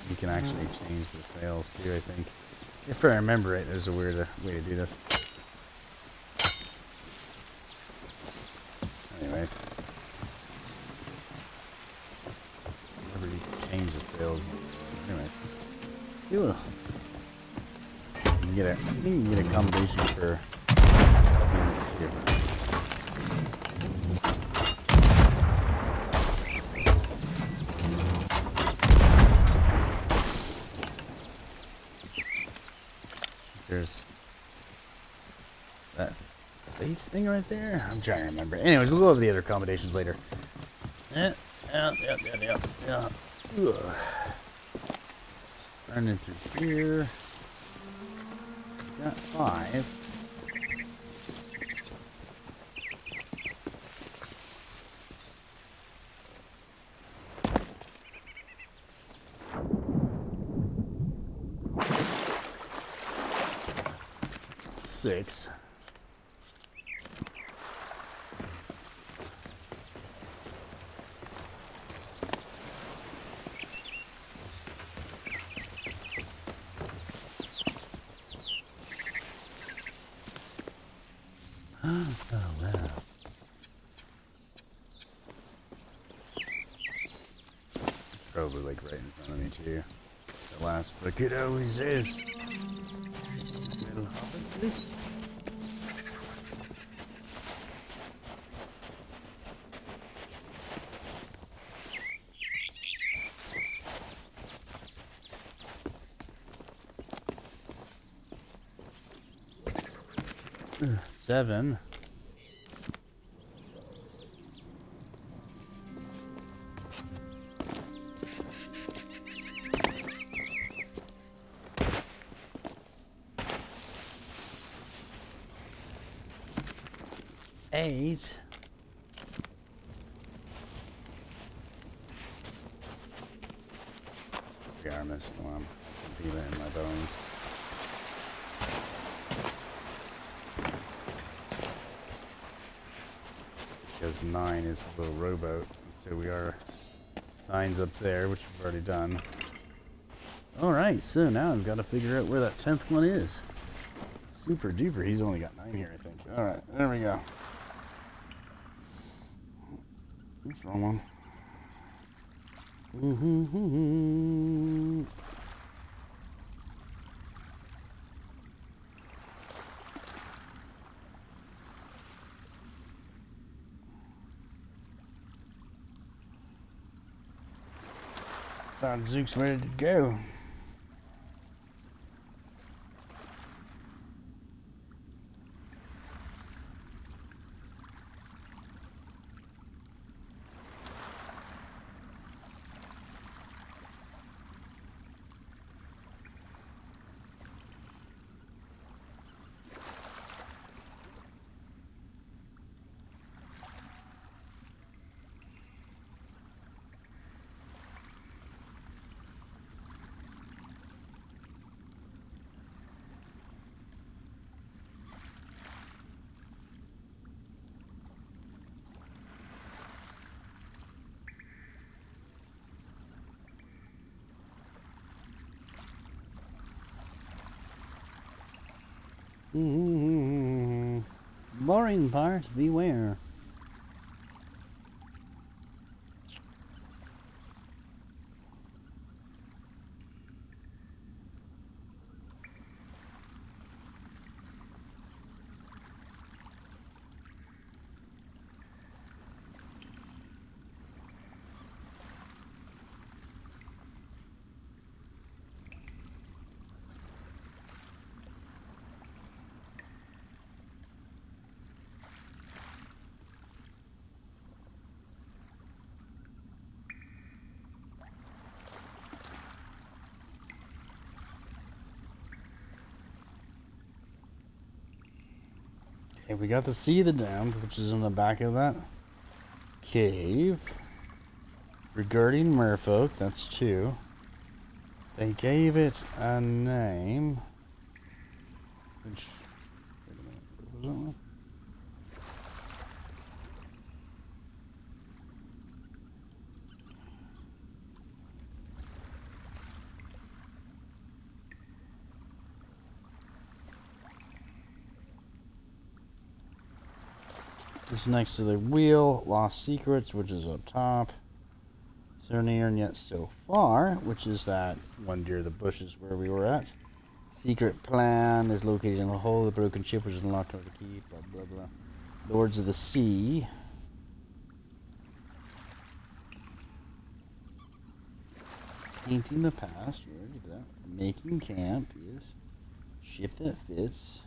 [SPEAKER 1] You can actually change the sails too, I think. If I remember right, there's a weird way to do this. Anyways. Whenever you can change the sails. Anyway. Cool. You can get a combination for here. There's that base thing right there. I'm trying to remember. Anyways, we'll go over the other accommodations later. Yeah. Running through here. Got 5. Six.
[SPEAKER 3] Oh, wow. Probably like right in front of me too. The last book it always is. Little hobbit, please. Seven. Eight. We are missing one. I can feel it in my bones. Because 9 is the little rowboat, so we are 9's up there, which we've already done. Alright, so now I've got to figure out where that 10th one is. Super duper, he's only got 9 here, I think. Alright, there we go. Oops, wrong one. Thought Zook's ready to go. Boring part, beware. Okay, we got to see the Damned, which is in the back of that cave. Regarding merfolk, that's 2. They gave it a name. Which, wait a minute, what was that one? It's next to the wheel, Lost Secrets, which is up top. So near and yet so far, which is that one near the bushes where we were at. Secret plan is located in the hull of the broken ship, which is unlocked over the key, blah blah blah. Lords of the Sea. Painting the past, we already did that. Making camp, yes. Ship that fits.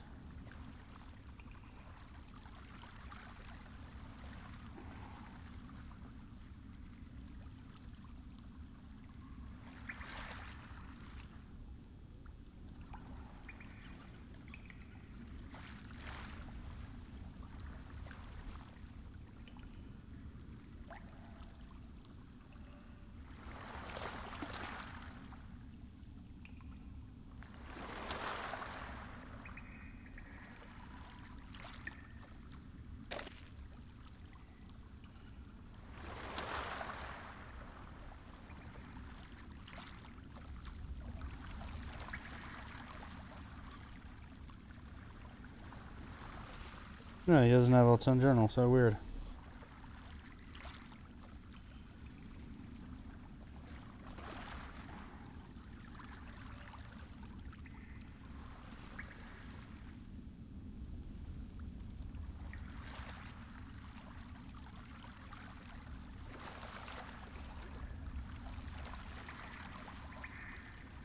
[SPEAKER 1] No, he doesn't have all 10 journals, so weird.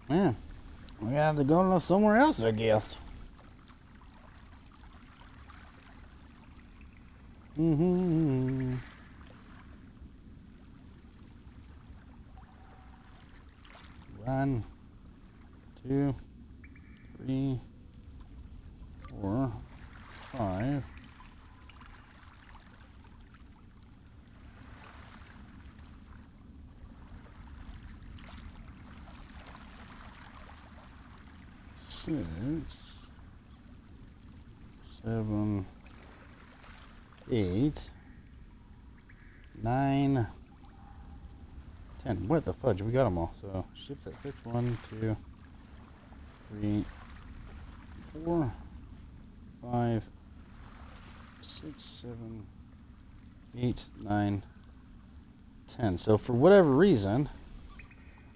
[SPEAKER 1] Yeah, we have to go somewhere else, I guess. Mm-hmm. One, two, three, 4, 5. Six, 7, 8, 9, 10. What the fudge? We got them all. So ship that fits. 1, 2, 3, 4, 5, 6, 7, 8, 9, 10. So for whatever reason,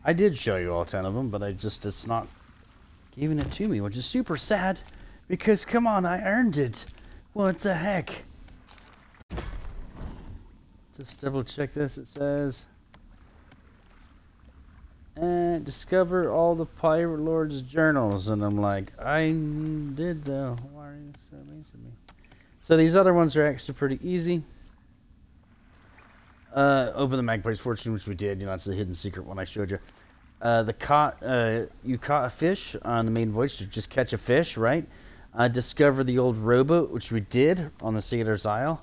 [SPEAKER 1] I did show you all 10 of them, but it's not giving it to me, which is super sad, because come on, I earned it. What the heck? Just double check this. It says, and discover all the Pirate Lord's journals, and I'm like, I did though. Why are you so mean to me? So these other ones are actually pretty easy. Open the Magpie's Fortune, which we did. You know, that's the hidden secret one I showed you. You caught a fish on the main voyage, so just catch a fish, right? Discover the old rowboat, which we did on the Sailor's Isle.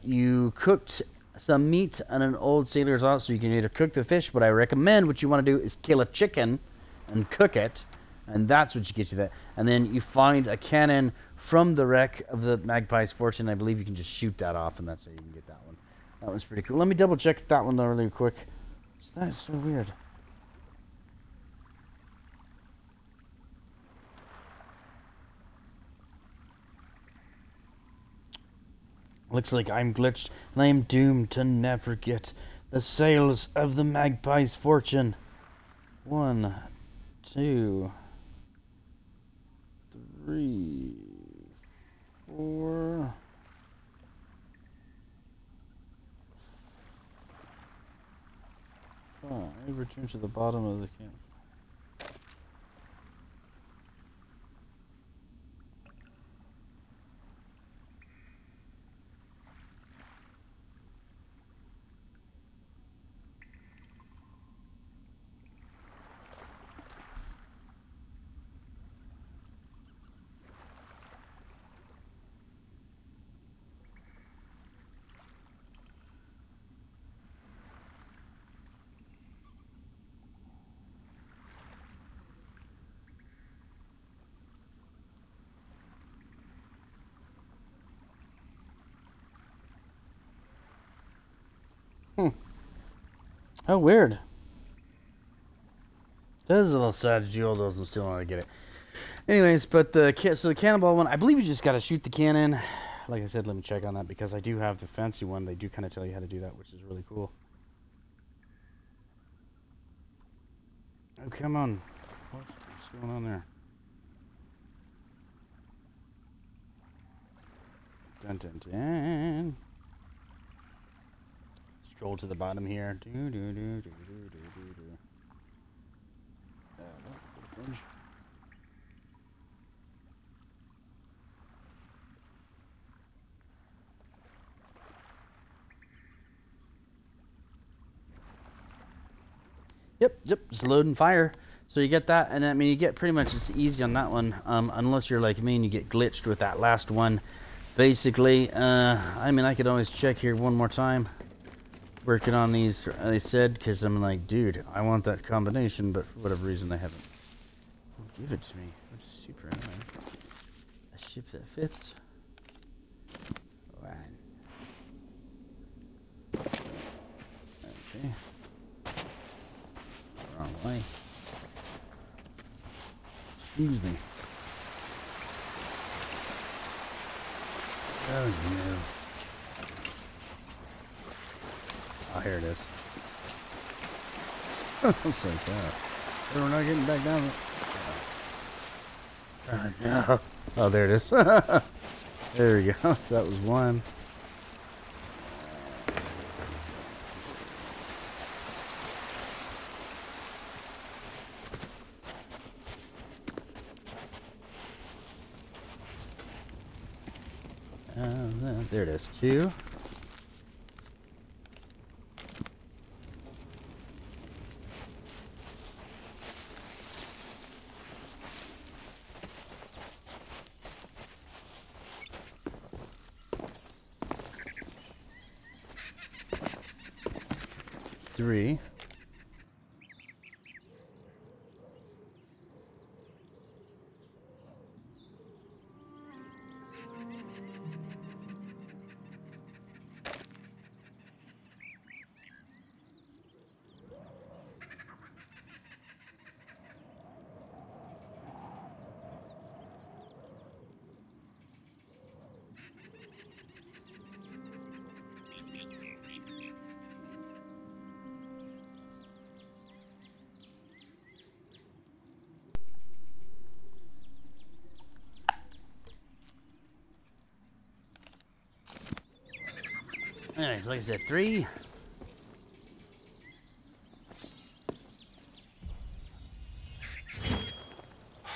[SPEAKER 1] You cooked some meat on an old Sailor's Isle, so you can either cook the fish, but I recommend what you want to do is kill a chicken and cook it, and that's what you get you that. And then you find a cannon from the wreck of the Magpie's Fortune. I believe you can just shoot that off, and that's how you can get that one. That one's pretty cool. Let me double check that one though really quick. That's so weird. Looks like I'm glitched, and I am doomed to never get the sails of the Magpie's Fortune. 1, 2, 3, 4. 5. Return to the bottom of the camp. Oh, weird. That is a little sad that you all those and still don't know how to get it. Anyways, but the cannonball one, I believe you just got to shoot the cannon. Like I said, let me check on that because I do have the fancy one. They do kind of tell you how to do that, which is really cool. Oh, come on. What's going on there? Dun dun dun. Scroll to the bottom here. Yep, just load and fire. So you get that, and I mean you get pretty much it's easy on that one, unless you're like me and you get glitched with that last one. Basically, I mean I could always check here one more time. Working on these, they said, because I'm like, dude, I want that combination, but for whatever reason they haven't. Give it to me, which is super annoying. A ship that fits. One. Okay. Wrong way. Excuse me.
[SPEAKER 3] Oh no. Oh, here it is. I'm so bad. We're not getting back down. Oh no. Oh, there it is. There we go. That was one. There it is. Two. Three. Anyways, like I said, three.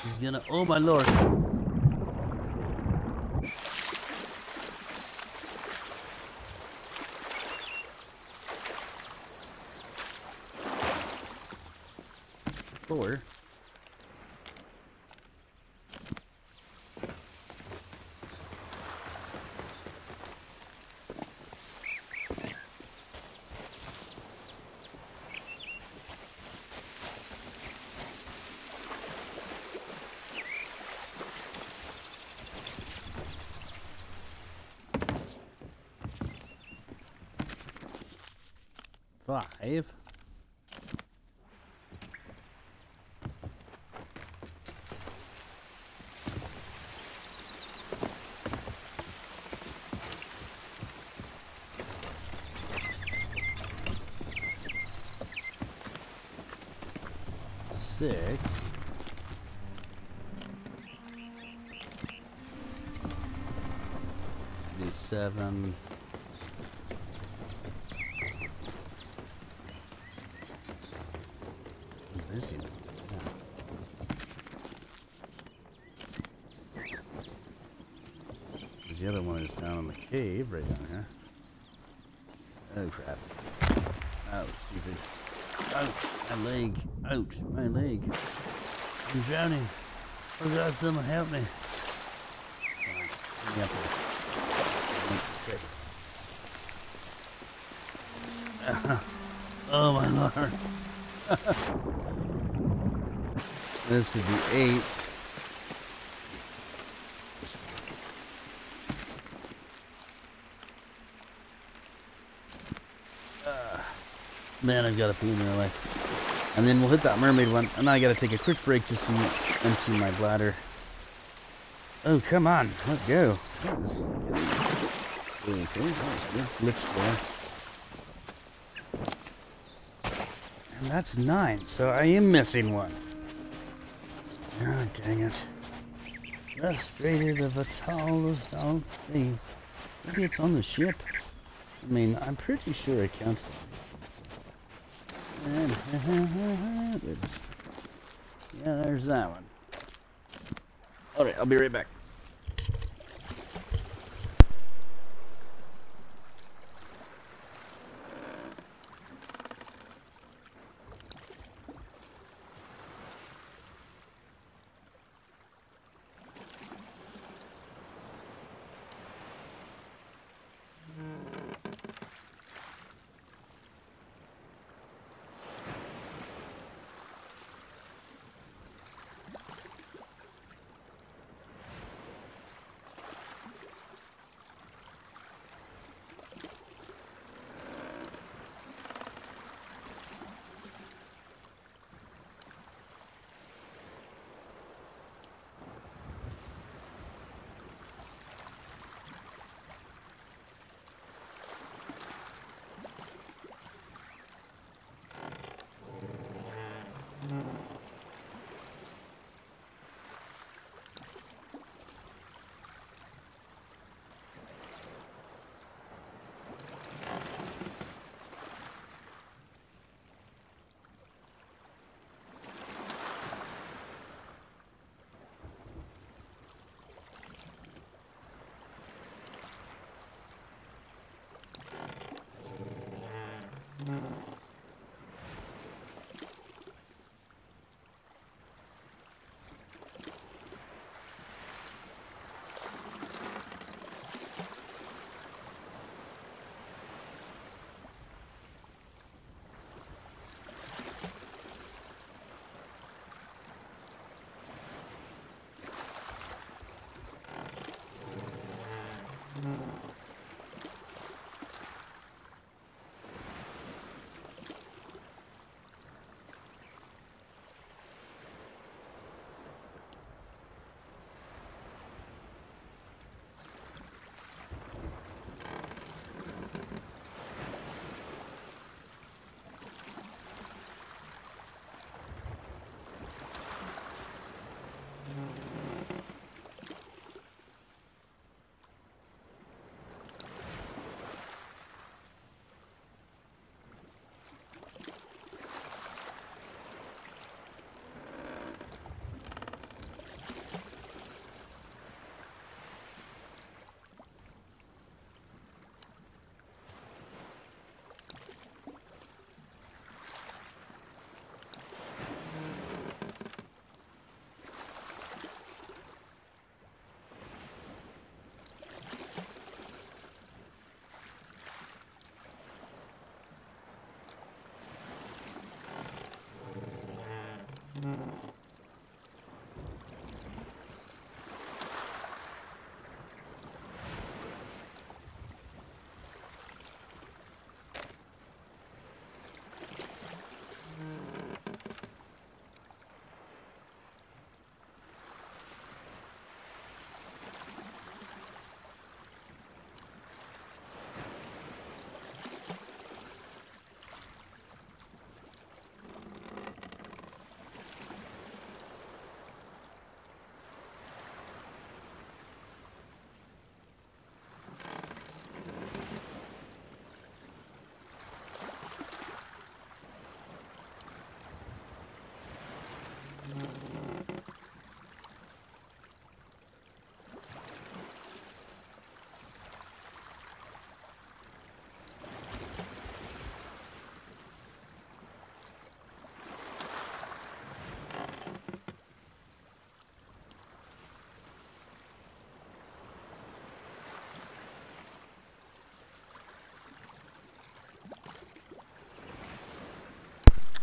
[SPEAKER 3] He's gonna, oh my lord. Four. Five. Six. Be seven. Missing. The other one is down in the cave right down here. Oh crap. That was stupid. Ouch, my leg. Ouch, my leg. I'm drowning. Oh God, someone help me. Come on, get up there. Oh my lord. This should be 8. Man, I've got a pee in my life. And then we'll hit that mermaid one, and I gotta take a quick break just to empty my bladder. Oh, come on, let's go. That was really cool. That was good. Glitch there. And that's 9, so I am missing one. Oh, dang it. Frustrated of a tall south space. Maybe it's on the ship. I mean, I'm pretty sure I counted. Yeah, there's that one. Alright, I'll be right back.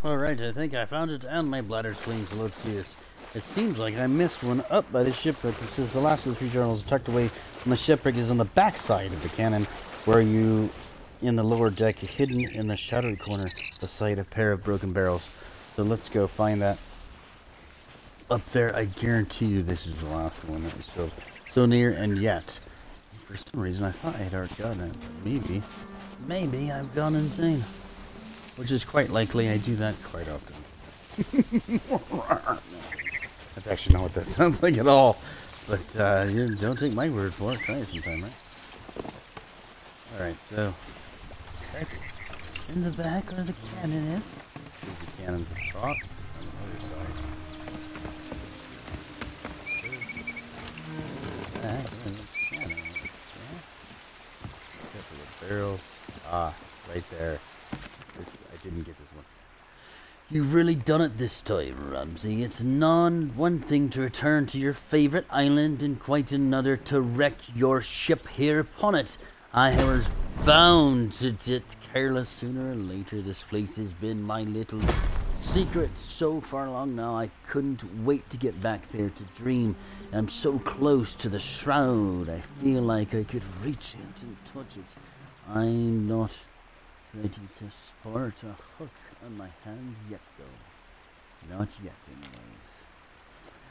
[SPEAKER 1] Alright, I think I found it and my bladder's clean, so let's do this. It seems like I missed one up by the shipwreck. It says the last of the 3 journals are tucked away, and the shipwreck is on the back side of the cannon, where you, in the lower deck, hidden in the shadowy corner, beside a pair of broken barrels. So let's go find that. Up there, I guarantee you this is the last one. That was so near, and yet, for some reason, I thought I had already gotten it. But maybe I've gone insane. Which is quite likely. I do that quite often. That's actually not what that sounds like at all. But you don't take my word for it. Try it sometime, right? Alright, so right in the back where the cannon is. The cannon's up top on the other side. Except for the barrels. Ah, right there. I didn't get this one. You've really done it this time, Ramsay. It's one thing to return to your favourite island and quite another to wreck your ship here upon it. I was bound to get careless sooner or later. This place has been my little secret so far along now. I couldn't wait to get back there to dream. I'm so close to the shroud. I feel like I could reach it and touch it. I'm not ready to sport a hook on my hand yet, though. Not yet, anyways.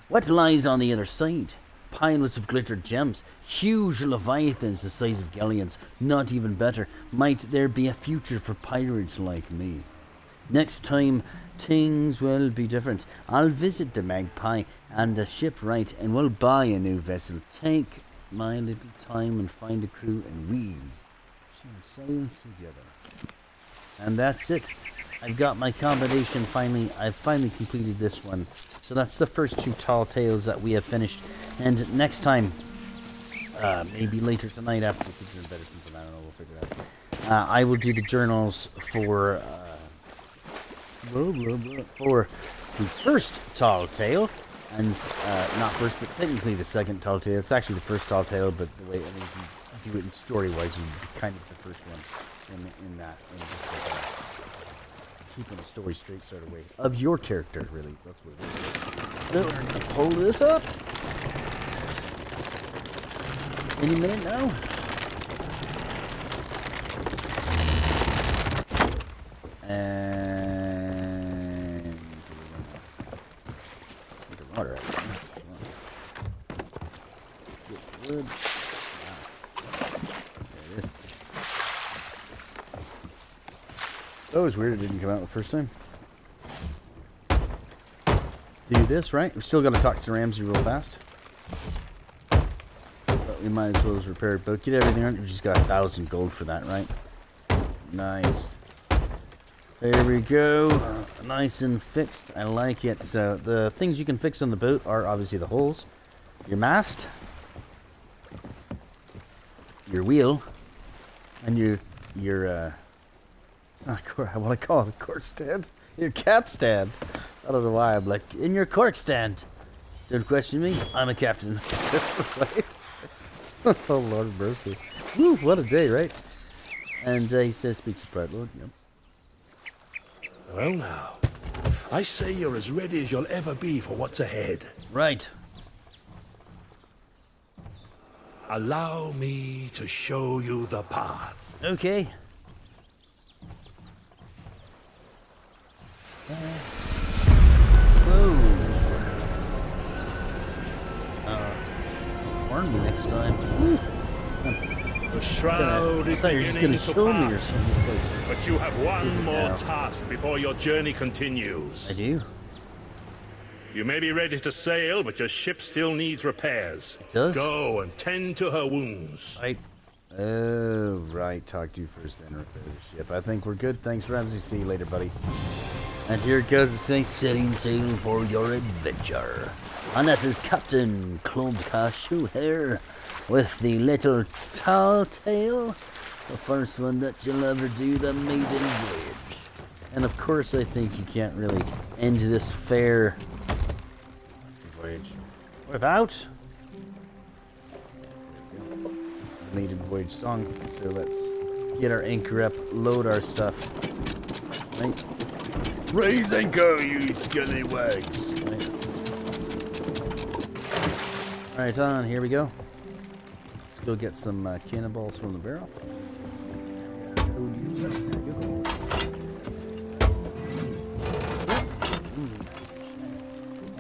[SPEAKER 1] What lies on the other side? Piles of glittered gems, huge leviathans the size of galleons, not even better. Might there be a future for pirates like me? Next time, things will be different. I'll visit the Magpie and the shipwright, and we'll buy a new vessel. Take my little time and find a crew, and we shall sail together. And that's it. I've got my combination finally. I've finally completed this one. So that's the first 2 tall tales that we have finished. And next time, maybe later tonight after the kids are in bed or something, I don't know, we'll figure it out. I will do the journals for the first tall tale. And not first, but technically the second tall tale. It's actually the first tall tale, but the way if you do it in story-wise, you'd be kind of the first one. In that, keeping the story straight sort of way of your character, really. That's what it is. So we're gonna pull this up any minute now. And get the water out. Get wood. That was weird, it didn't come out the first time. Do this, right? We still got to talk to Ramsay real fast. But we might as well as repair it. But get everything on. We just got 1,000 gold for that, right? Nice. There we go. Nice and fixed. I like it. So the things you can fix on the boat are obviously the holes, your mast, your wheel, and your not I want to call it a cork stand. Your cap stand. I don't know why I'm like, in your cork stand. Don't question me. I'm a captain. Right? Oh, Lord mercy. Woo, what a day, right? And he says, speak to Pride Lord. Yep.
[SPEAKER 2] Well, now. I say you're as ready as you'll ever be for what's ahead.
[SPEAKER 1] Right.
[SPEAKER 2] Allow me to show you the path.
[SPEAKER 1] Okay. Whoa. Warn me next time.
[SPEAKER 2] The shroud is beginning to pass, but you have one more task before your journey continues.
[SPEAKER 1] I do.
[SPEAKER 2] You may be ready to sail, but your ship still needs repairs.
[SPEAKER 1] It does?
[SPEAKER 2] Go and tend to her wounds.
[SPEAKER 1] Right. Oh, right. Talk to you first, then repair the ship. I think we're good. Thanks, Ramsay. See you later, buddy. And here goes the same setting sail for your adventure. And that is Captain ClubbedCashew here with the little tall tale. The first one that you'll ever do, the maiden voyage. And of course, I think you can't really end this fair voyage without the maiden voyage song. So let's get our anchor up, load our stuff. Right.
[SPEAKER 3] Raise anchor, you scallywags. Alright, on, here we go. Let's go get some cannonballs from the barrel.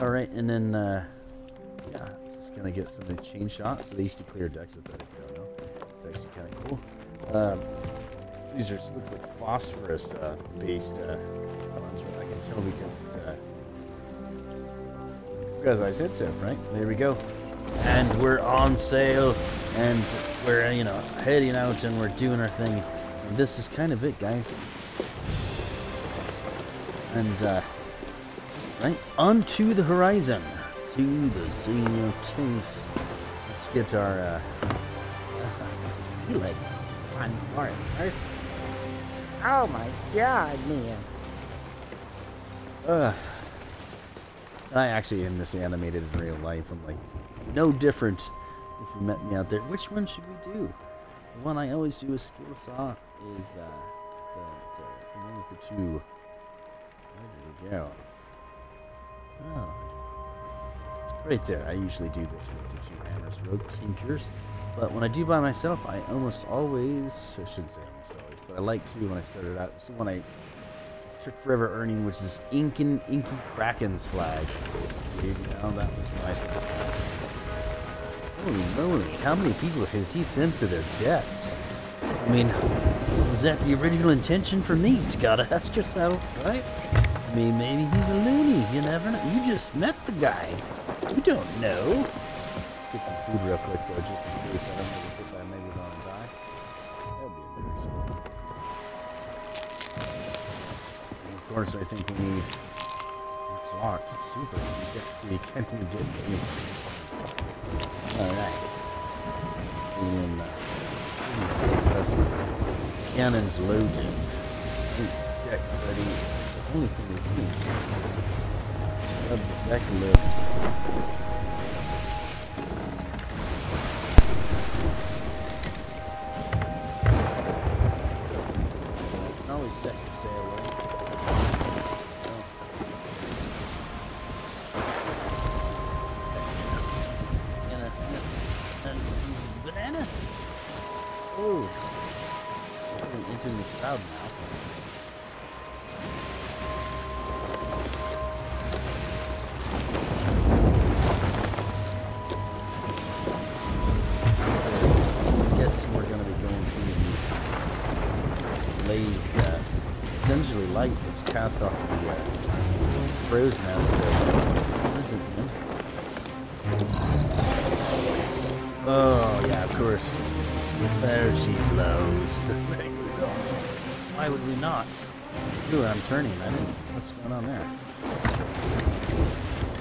[SPEAKER 3] Alright, and then, yeah, just gonna get some chain shot. So they used to clear decks with that, if you don't know. It's actually kind of cool. These are, looks like phosphorus based ones, but I can tell because I said so, right? There we go. And we're on sale, and we're, you know, heading out, and we're doing our thing. And this is kind of it, guys. And, right, onto the horizon, to the sea of truth. Let's get our, sea legs on board first. Oh my god, man. I actually am this animated in real life. I'm like, no different if you met me out there. Which one should we do? The one I always do with skill saw is the one with the two. Where did we go? Oh, right there. I usually do this with the two hammers, rogue tinkers. But when I do by myself, I almost always, I shouldn't say almost always, but I like to when I started out. So when I took forever earning, which is Inky Kraken's flag. You know, that was my. Holy moly, how many people has he sent to their deaths? I mean, was that the original intention for me? You gotta ask yourself, right? I mean, maybe he's a loony. You never know. You just met the guy. You don't know. Get some food real quick, though, just in case I don't know if I maybe want to die. That would be embarrassing. And of course, I think we need. It's locked. Super. So you can't even get anything. Alright. And cannons loaded. Deck's ready. The only thing we do is the deck lid. Always set your sail right. Banana. Oh, into the crowd now. We're going to be going through these lays that essentially light that's cast off the crow's nest. What is this, man? Oh, yeah, of course. There she blows. Why would we not? Ooh, I'm turning. I didn't. What's going on there? It's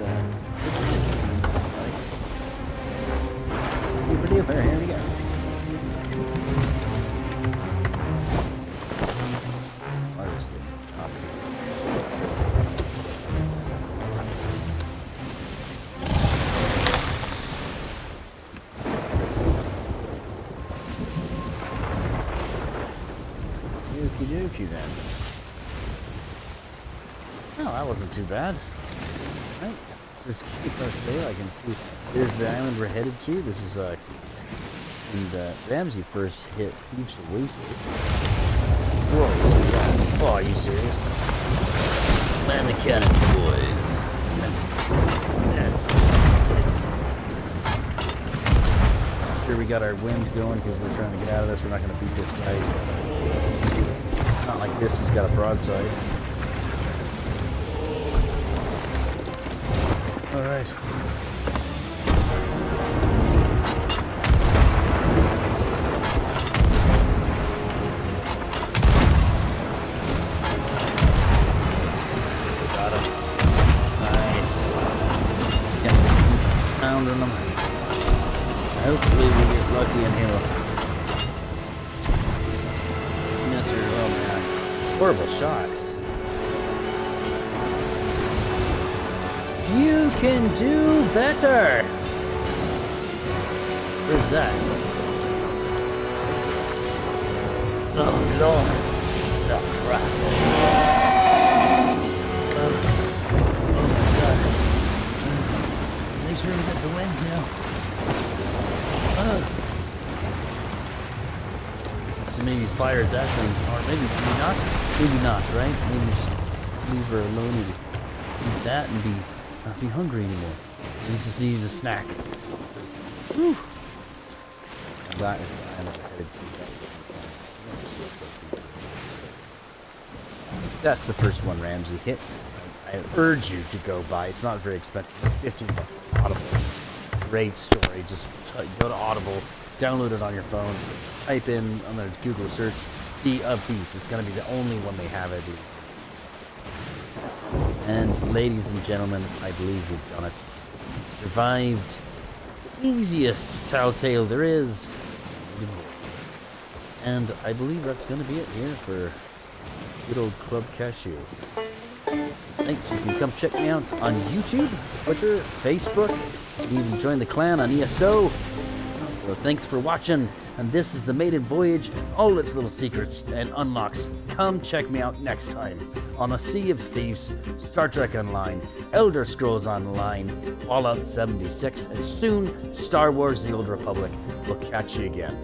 [SPEAKER 3] here we go. Okie dokie then. Oh, that wasn't too bad. Right. Just keep our sail. I can see there's the island we're headed to. This is when Ramsey first hit Thieves Oasis. Whoa, yeah. Oh, are you serious? Man the cannon, boys. Sure, we got our wind going because we're trying to get out of this. We're not going to beat this guy. Not like this. He's got a broadside. All right. Got him. Nice. Let's get this pounding them. Hopefully we get lucky in here. Yes, sir. Oh man. Horrible shots. You can do better. Where's that? Oh Lord. Oh crap.
[SPEAKER 1] the wind now. So maybe fire that thing, or maybe not. Maybe not, right? Maybe just leave her alone and eat that and not be hungry anymore. We just need a snack. Whew. And that is what I'm headed to. That's the first one Ramsey hit. I urge you to go buy. It's not very expensive. It's like $15. Audible. Great story. Just go to Audible, download it on your phone, type in on the Google search Sea of Thieves. It's going to be the only one they have, I do. And ladies and gentlemen, I believe we've done it. Survived the easiest telltale there is. And I believe that's going to be it here for good old Club Cashew. Thanks. You can come check me out on YouTube, Twitter, Facebook. You can even join the clan on ESO. So thanks for watching. And this is the maiden voyage, all its little secrets and unlocks. Come check me out next time on A Sea of Thieves, Star Trek Online, Elder Scrolls Online, Fallout 76, and soon Star Wars The Old Republic. We'll catch you again.